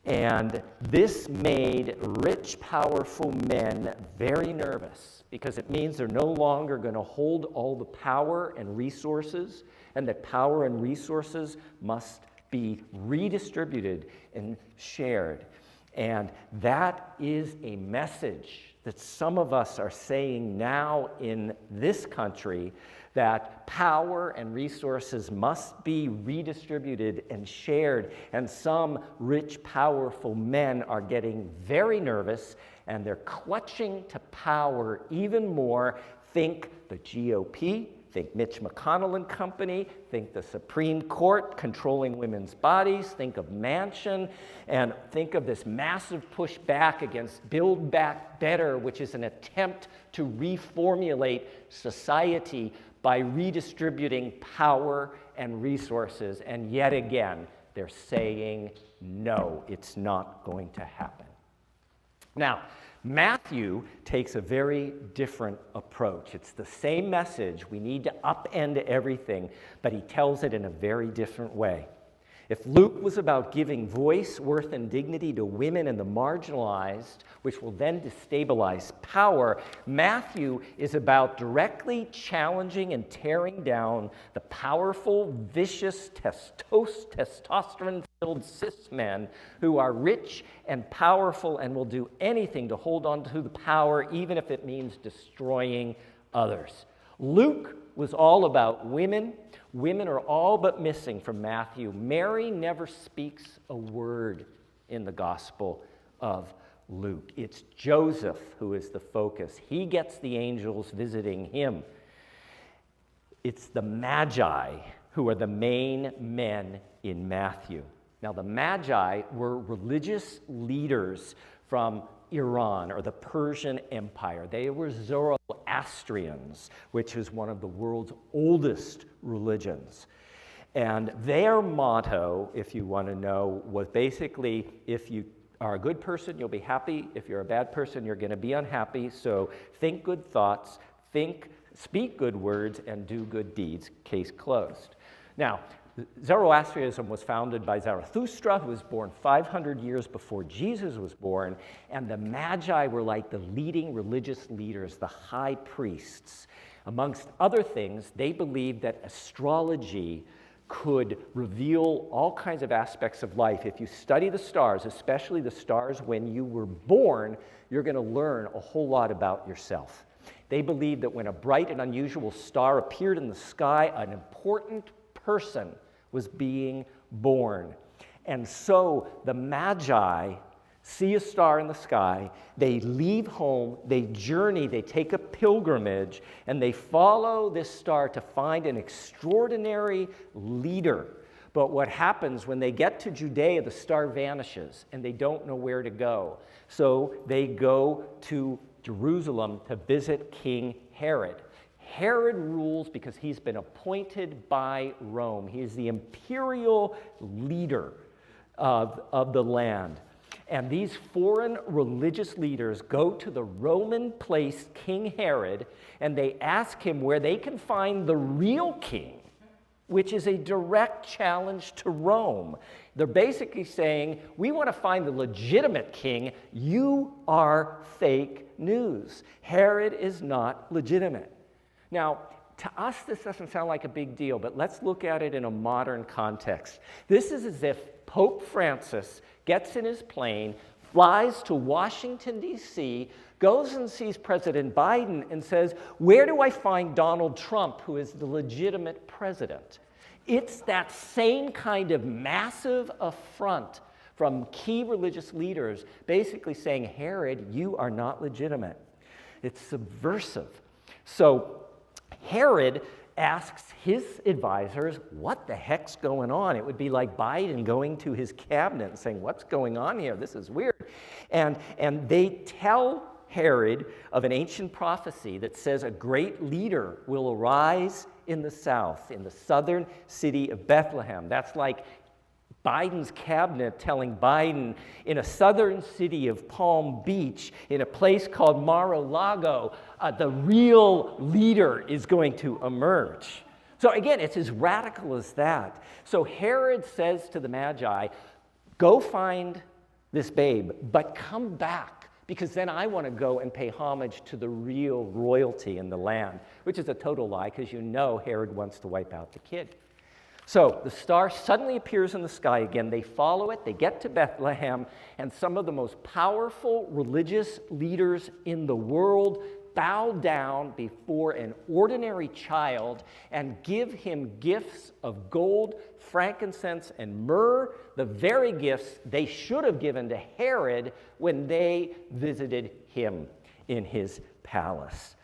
And this made rich, powerful men very nervous because it means they're no longer going to hold all the power and resources, and that power and resources must be redistributed and shared. And that is a message that some of us are saying now in this country, that power and resources must be redistributed and shared. And some rich, powerful men are getting very nervous, and they're clutching to power even more. Think the GOP, think Mitch McConnell and company, think the Supreme Court controlling women's bodies, think of Manchin, and think of this massive push back against Build Back Better, which is an attempt to reformulate society by redistributing power and resources. And yet again, they're saying, no, it's not going to happen. Now, Matthew takes a very different approach. It's the same message. We need to upend everything, but he tells it in a very different way. If Luke was about giving voice, worth, and dignity to women and the marginalized, which will then destabilize power, Matthew is about directly challenging and tearing down the powerful, vicious, testosterone-filled cis men who are rich and powerful and will do anything to hold on to the power, even if it means destroying others. Luke was all about women. Women are all but missing from Matthew. Mary never speaks a word in the Gospel of Luke. It's Joseph who is the focus. He gets the angels visiting him. It's the Magi who are the main men in Matthew. Now, the Magi were religious leaders from Iran, or the Persian Empire. They were Zoroastrians, which is one of the world's oldest religions. And their motto, if you want to know, was basically, if you are a good person, you'll be happy. If you're a bad person, you're going to be unhappy. So think good thoughts, speak good words, and do good deeds. Case closed. Now, Zoroastrianism was founded by Zarathustra, who was born 500 years before Jesus was born, and the Magi were like the leading religious leaders, the high priests. Amongst other things, they believed that astrology could reveal all kinds of aspects of life. If you study the stars, especially the stars when you were born, you're going to learn a whole lot about yourself. They believed that when a bright and unusual star appeared in the sky, an important person was being born. And so the Magi see a star in the sky, they leave home, they journey, they take a pilgrimage, and they follow this star to find an extraordinary leader. But what happens when they get to Judea, the star vanishes, and they don't know where to go. So they go to Jerusalem to visit King Herod. Herod rules because he's been appointed by Rome. He is the imperial leader of the land. And these foreign religious leaders go to the Roman place, King Herod, and they ask him where they can find the real king, which is a direct challenge to Rome. They're basically saying, we want to find the legitimate king. You are fake news. Herod is not legitimate. Now, to us, this doesn't sound like a big deal, but let's look at it in a modern context. This is as if Pope Francis gets in his plane, flies to Washington, D.C., goes and sees President Biden and says, where do I find Donald Trump, who is the legitimate president? It's that same kind of massive affront from key religious leaders, basically saying, Herod, you are not legitimate. It's subversive. So Herod asks his advisors, what the heck's going on? It would be like Biden going to his cabinet and saying, what's going on here? This is weird. And they tell Herod of an ancient prophecy that says a great leader will arise in the south, in the southern city of Bethlehem. That's like Biden's cabinet telling Biden in a southern city of Palm Beach, in a place called Mar-a-Lago, the real leader is going to emerge. So again, it's as radical as that. So Herod says to the Magi, go find this babe, but come back, because then I want to go and pay homage to the real royalty in the land, which is a total lie, because you know Herod wants to wipe out the kid. So the star suddenly appears in the sky again. They follow it, they get to Bethlehem, and some of the most powerful religious leaders in the world bow down before an ordinary child and give him gifts of gold, frankincense, and myrrh, the very gifts they should have given to Herod when they visited him in his palace.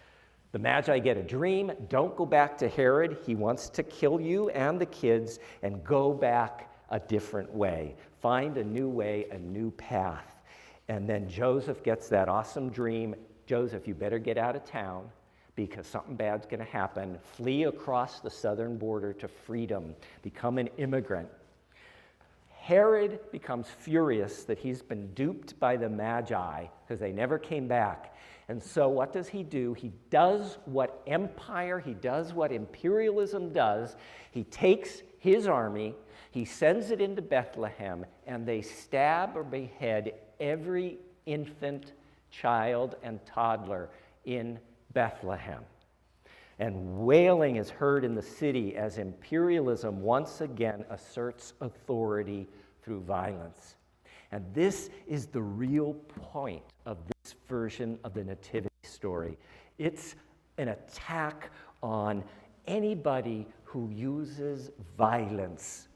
The Magi get a dream. Don't go back to Herod. He wants to kill you and the kids, and go back a different way. Find a new way, a new path. And then Joseph gets that awesome dream. Joseph, you better get out of town because something bad's going to happen. Flee across the southern border to freedom. Become an immigrant. Herod becomes furious that he's been duped by the Magi because they never came back. And so what does he do? He does what imperialism does. He takes his army, he sends it into Bethlehem, and they stab or behead every infant, child, and toddler in Bethlehem. And wailing is heard in the city as imperialism once again asserts authority through violence. And this is the real point of this version of the Nativity story. It's an attack on anybody who uses violence.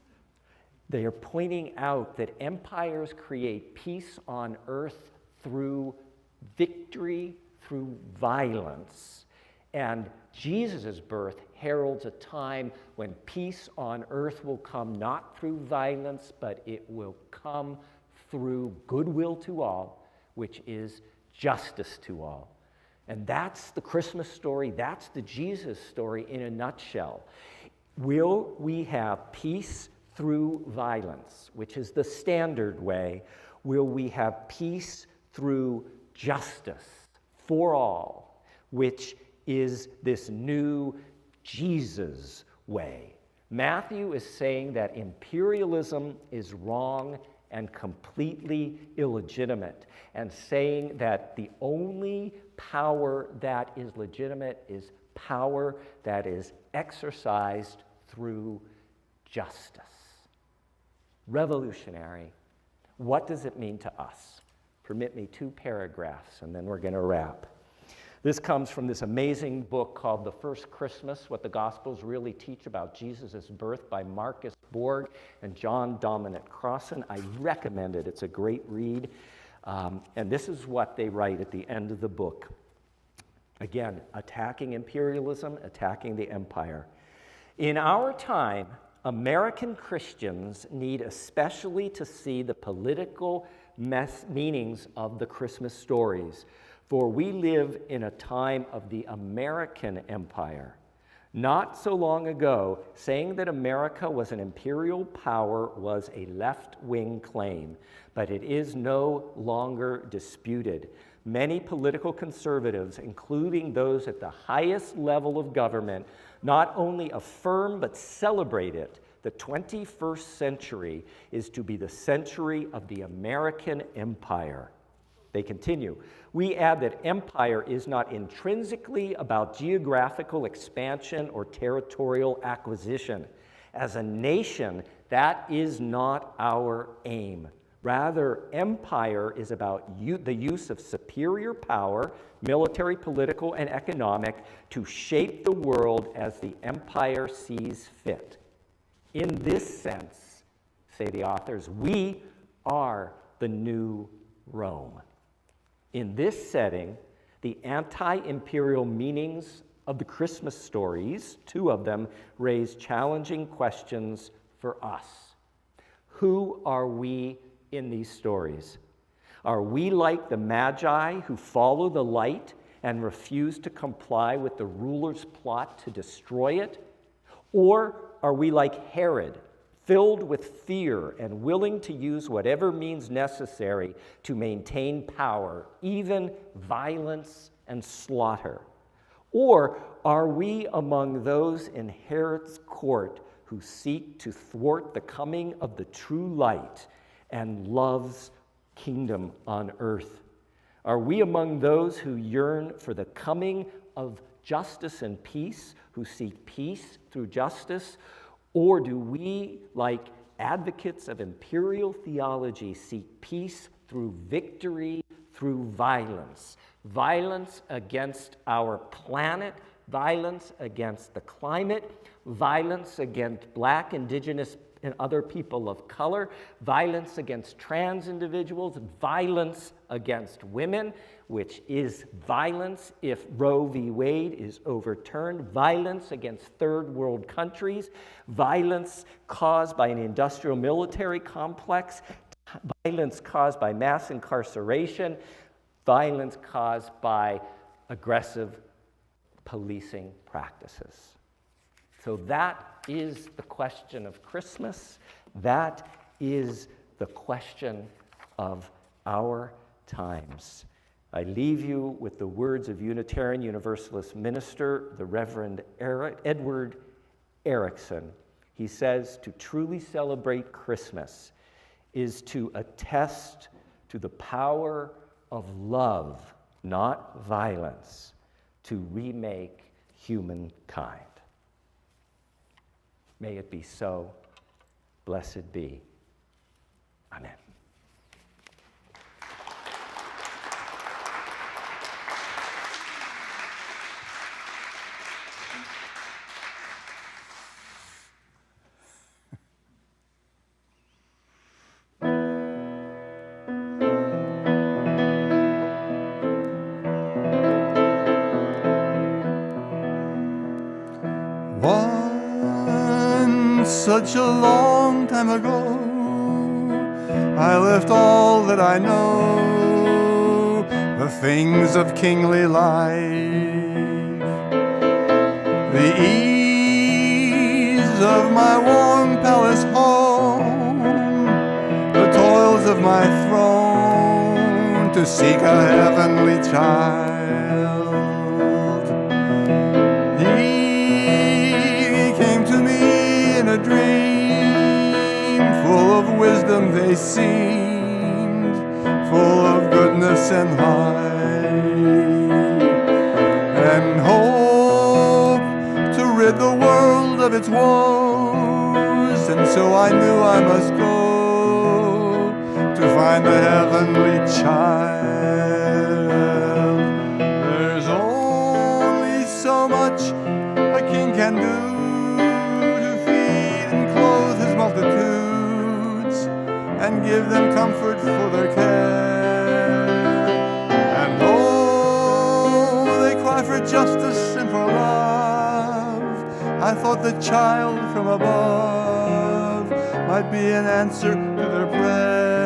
They are pointing out that empires create peace on earth through victory, through violence. And Jesus' birth heralds a time when peace on earth will come not through violence, but it will come through goodwill to all, which is justice to all. And that's the Christmas story. That's the Jesus story in a nutshell. Will we have peace through violence, which is the standard way? Will we have peace through justice for all, which is this new Jesus way? Matthew is saying that imperialism is wrong and completely illegitimate, and saying that the only power that is legitimate is power that is exercised through justice. Revolutionary. What does it mean to us? Permit me 2 paragraphs, and then we're going to wrap. This comes from this amazing book called The First Christmas, What the Gospels Really Teach About Jesus' Birth by Marcus Borg and John Dominic Crossan. I recommend it. It's a great read. And this is what they write at the end of the book. Again, attacking imperialism, attacking the empire. In our time, American Christians need especially to see the political meanings of the Christmas stories. For we live in a time of the American empire. Not so long ago, saying that America was an imperial power was a left-wing claim, but it is no longer disputed. Many political conservatives, including those at the highest level of government, not only affirm but celebrate it. The 21st century is to be the century of the American empire. They continue. We add that empire is not intrinsically about geographical expansion or territorial acquisition. As a nation, that is not our aim. Rather, empire is about the use of superior power, military, political, and economic, to shape the world as the empire sees fit. In this sense, say the authors, we are the new Rome. In this setting, the anti-imperial meanings of the Christmas stories, 2 of them, raise challenging questions for us. Who are we in these stories? Are we like the Magi who follow the light and refuse to comply with the ruler's plot to destroy it? Or are we like Herod, filled with fear and willing to use whatever means necessary to maintain power, even violence and slaughter? Or are we among those in Herod's court who seek to thwart the coming of the true light and love's kingdom on earth? Are we among those who yearn for the coming of justice and peace, who seek peace through justice? Or do we, like advocates of imperial theology, seek peace through victory, through violence? Violence against our planet, violence against the climate, violence against Black, Indigenous, and other people of color, violence against trans individuals, violence against women, which is violence if Roe v. Wade is overturned, violence against third world countries, violence caused by an industrial military complex, violence caused by mass incarceration, violence caused by aggressive policing practices. So that is the question of Christmas. That is the question of our times. I leave you with the words of Unitarian Universalist minister, the Reverend Edward Erickson. He says, to truly celebrate Christmas is to attest to the power of love, not violence, to remake humankind. May it be so. Blessed be. Amen. Such a long time ago, I left all that I know, the things of kingly life, the ease of my warm palace home, the toils of my throne, to seek a heavenly child. He came to me in a dream, full of wisdom they seemed, full of goodness and light, and hope to rid the world of its woes. And so I knew I must go to find the heavenly child. There's only so much a king can do, and give them comfort for their care. And oh, they cry for justice and for love. I thought the child from above might be an answer to their prayers.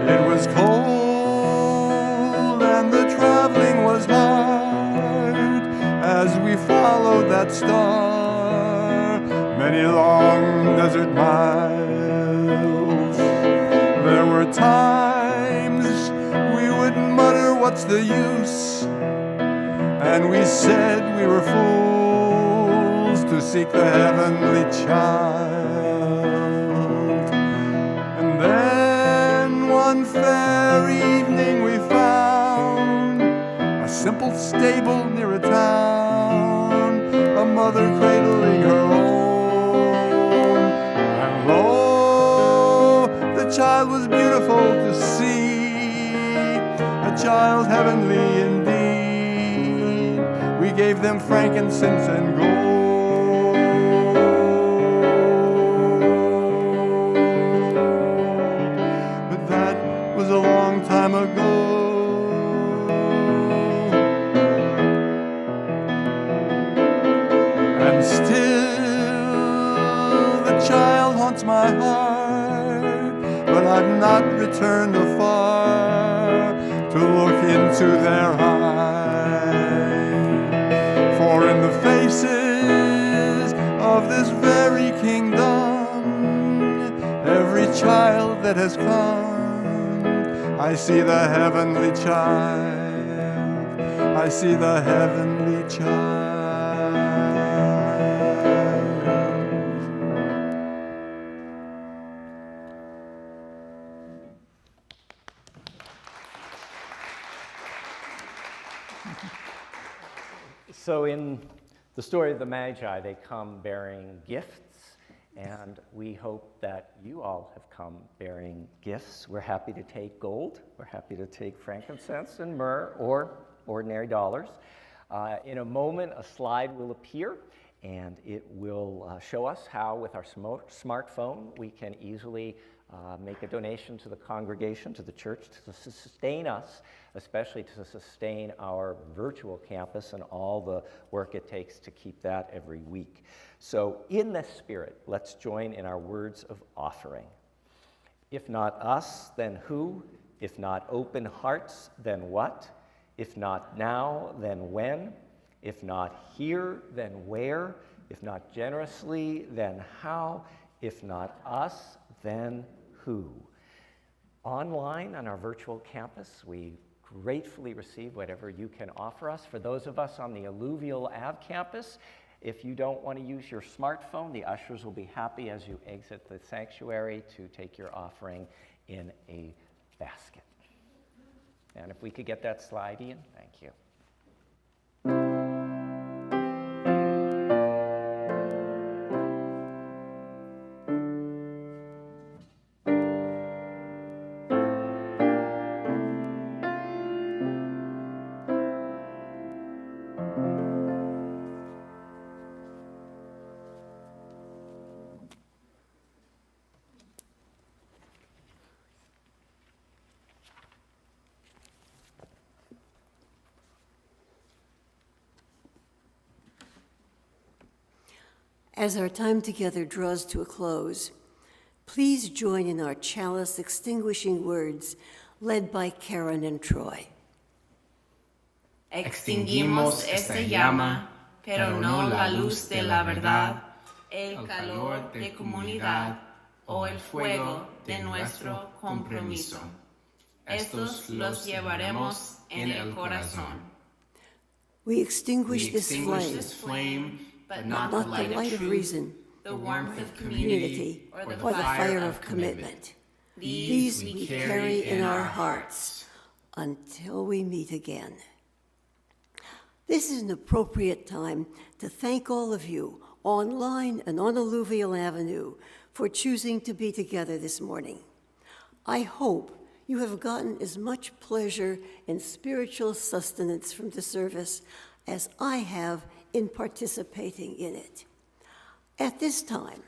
It was cold and the traveling was hard as we followed that star many long desert miles. There were times we would mutter, what's the use? And we said we were fools to seek the heavenly child. And then one fair evening we found a simple stable near a town, a mother cradling her own. And lo, the child was beautiful to see, a child heavenly indeed. We gave them frankincense and gold, but that was a long time ago. And still the child haunts my heart, but I've not returned afar to look into their eyes. For in the faces of this very kingdom, every child that has come, I see the heavenly child. I see the heavenly child. So in the story of the Magi, they come bearing gifts, and we hope that you all have come bearing gifts. We're happy to take gold. We're happy to take frankincense and myrrh or ordinary dollars. In a moment, a slide will appear, and it will show us how, with our smartphone, we can easily make a donation to the congregation, to the church, to sustain us, especially to sustain our virtual campus and all the work it takes to keep that every week. So in this spirit, let's join in our words of offering. If not us, then who? If not open hearts, then what? If not now, then when? If not here, then where? If not generously, then how? If not us, then who? Online on our virtual campus, we gratefully receive whatever you can offer us. For those of us on the Alluvial Ave campus, if you don't want to use your smartphone, the ushers will be happy as you exit the sanctuary to take your offering in a basket. And if we could get that slide, Ian, thank you. As our time together draws to a close, please join in our chalice extinguishing words led by Karen and Troy. Extinguimos esta llama, pero no la luz de la verdad, el calor de comunidad o el fuego de nuestro compromiso. Estos los llevaremos en el corazón. We extinguish this This flame, flame, but not the light of reason, the warmth of community, or or the fire of commitment. These we carry in our hearts until we meet again. This is an appropriate time to thank all of you online and on Alluvial Avenue for choosing to be together this morning. I hope you have gotten as much pleasure and spiritual sustenance from the service as I have in participating in it. At this time,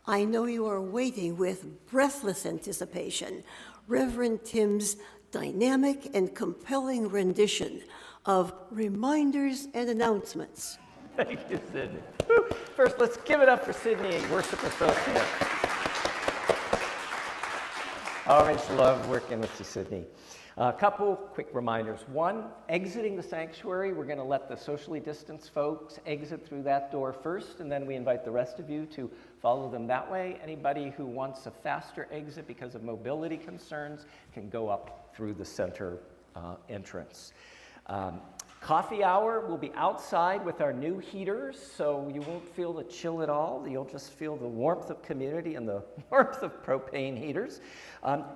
I know you are waiting with breathless anticipation Reverend Tim's dynamic and compelling rendition of reminders and announcements. Thank you, Sydney. Woo. First, let's give it up for Sydney, worship associate. Always love working with you, Sydney. A couple quick reminders. One, exiting the sanctuary, we're going to let the socially distanced folks exit through that door first, and then we invite the rest of you to follow them that way. Anybody who wants a faster exit because of mobility concerns can go up through the center entrance. Coffee hour will be outside with our new heaters, so you won't feel the chill at all. You'll just feel the warmth of community and the warmth of propane heaters.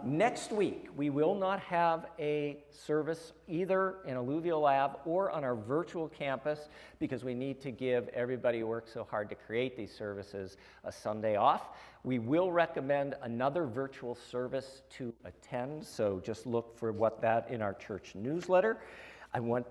Next week, we will not have a service either in Alluvial Ave or on our virtual campus because we need to give everybody who worked so hard to create these services a Sunday off. We will recommend another virtual service to attend, so just look for what that in our church newsletter.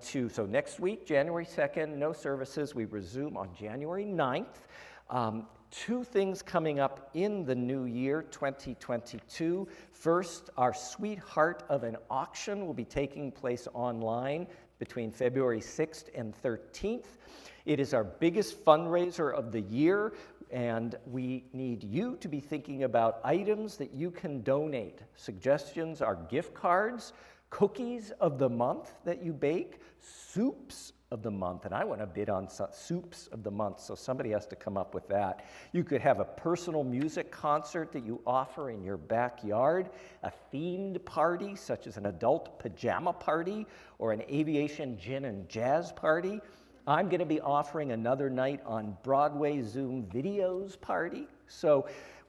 So next week, January 2nd, no services. We resume on January 9th. Two things coming up in the new year, 2022. First, our Sweetheart of an Auction will be taking place online between February 6th and 13th. It is our biggest fundraiser of the year, and we need you to be thinking about items that you can donate. Suggestions are gift cards, cookies of the month that you bake, soups of the month, and I want to bid on soups of the month, so somebody has to come up with that. You could have a personal music concert that you offer in your backyard, a themed party such as an adult pajama party or an aviation gin and jazz party. I'm going to be offering another night on Broadway Zoom videos party. So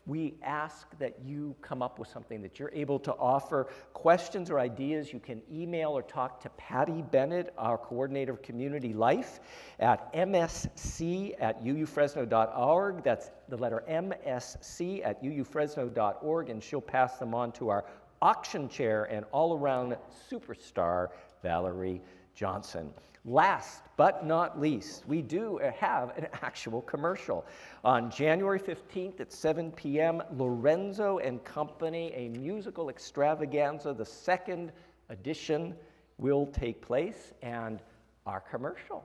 we ask that you come up with something that you're able to offer. Questions or ideas, you can email or talk to Patty Bennett, our coordinator of community life, at msc@uufresno.org. That's the letter msc@uufresno.org, and she'll pass them on to our auction chair and all-around superstar, Valerie Johnson. Last but not least, we do have an actual commercial. On January 15th at 7 p.m., Lorenzo and Company, a musical extravaganza, the second edition, will take place, and our commercial.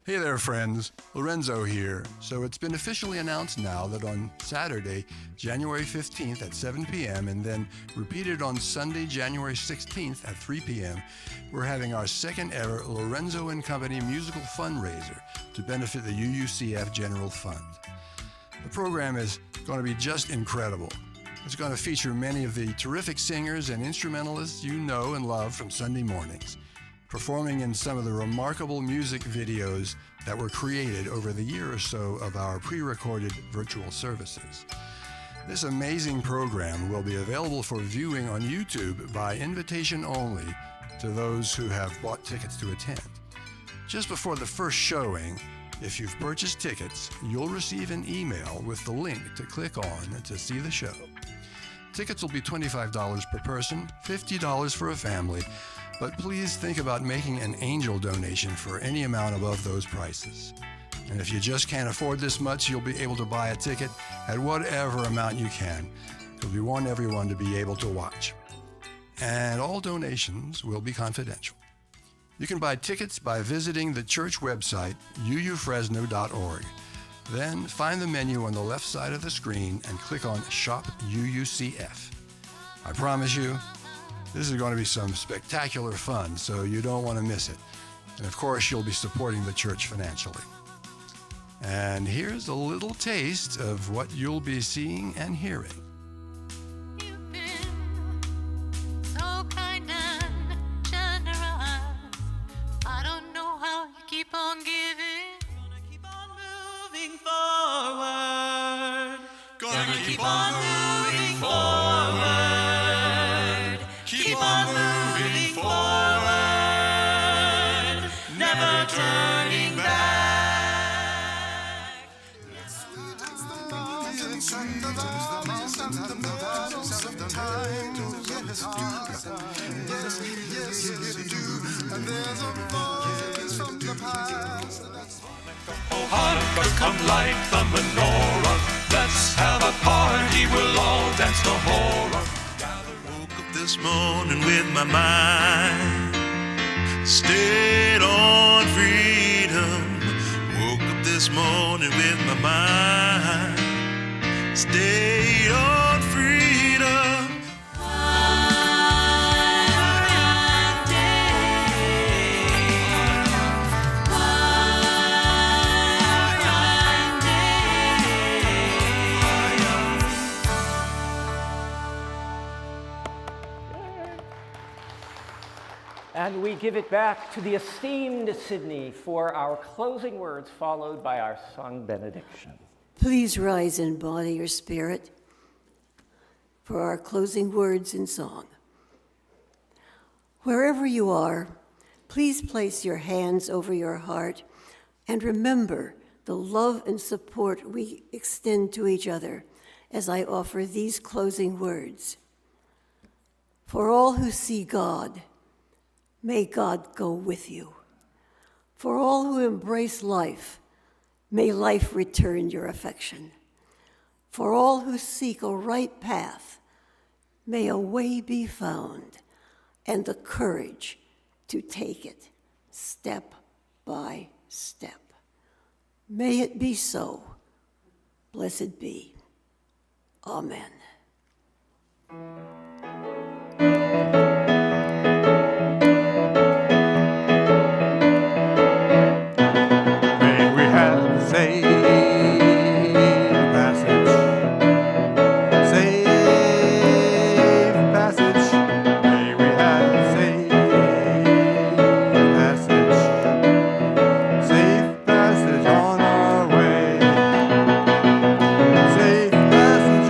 Hey there, friends. Lorenzo here. So it's been officially announced now that on Saturday, January 15th at 7 p.m., and then repeated on Sunday, January 16th at 3 p.m., we're having our second ever Lorenzo and Company musical fundraiser to benefit the UUCF General Fund. The program is going to be just incredible. It's going to feature many of the terrific singers and instrumentalists you know and love from Sunday mornings, performing in some of the remarkable music videos that were created over the year or so of our pre-recorded virtual services. This amazing program will be available for viewing on YouTube by invitation only to those who have bought tickets to attend. Just before the first showing, if you've purchased tickets, you'll receive an email with the link to click on to see the show. Tickets will be $25 per person, $50 for a family, but please think about making an angel donation for any amount above those prices. And if you just can't afford this much, you'll be able to buy a ticket at whatever amount you can, because we want everyone to be able to watch. And all donations will be confidential. You can buy tickets by visiting the church website, uufresno.org. Then find the menu on the left side of the screen and click on Shop UUCF. I promise you, this is going to be some spectacular fun, so you don't want to miss it. And of course, you'll be supporting the church financially. And here's a little taste of what you'll be seeing and hearing. You've been so kind and generous. I don't know how you keep on giving. Gonna keep on moving forward. Gonna keep on moving forward. Keep on moving forward. Never turning back. Oh, Hanukkah, come light the menorah. Let's have a party, we'll all dance the horror. Woke up this morning with my mind stayed on freedom. Woke up this morning with my mind stayed on freedom. And we give it back to the esteemed Sydney for our closing words, followed by our song benediction. Please rise in body or spirit for our closing words and song. Wherever you are, please place your hands over your heart and remember the love and support we extend to each other as I offer these closing words. For all who see God, may God go with you. For all who embrace life, may life return your affection. For all who seek a right path, may a way be found and the courage to take it step by step. May it be so. Blessed be. Amen. May we have safe passage, safe passage. May we have safe passage on our way. Safe passage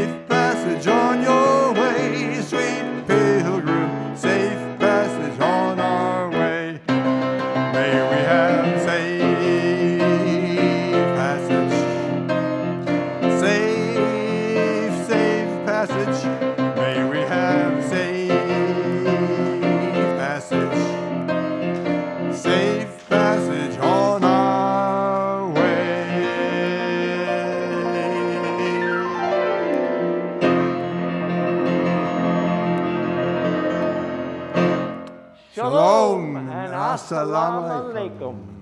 safe passage on your way, sweet pilgrim, safe passage on our way. May we have safe passage, safe passage. May we have safe passage, safe passage on our way. Shalom and assalamu alaikum.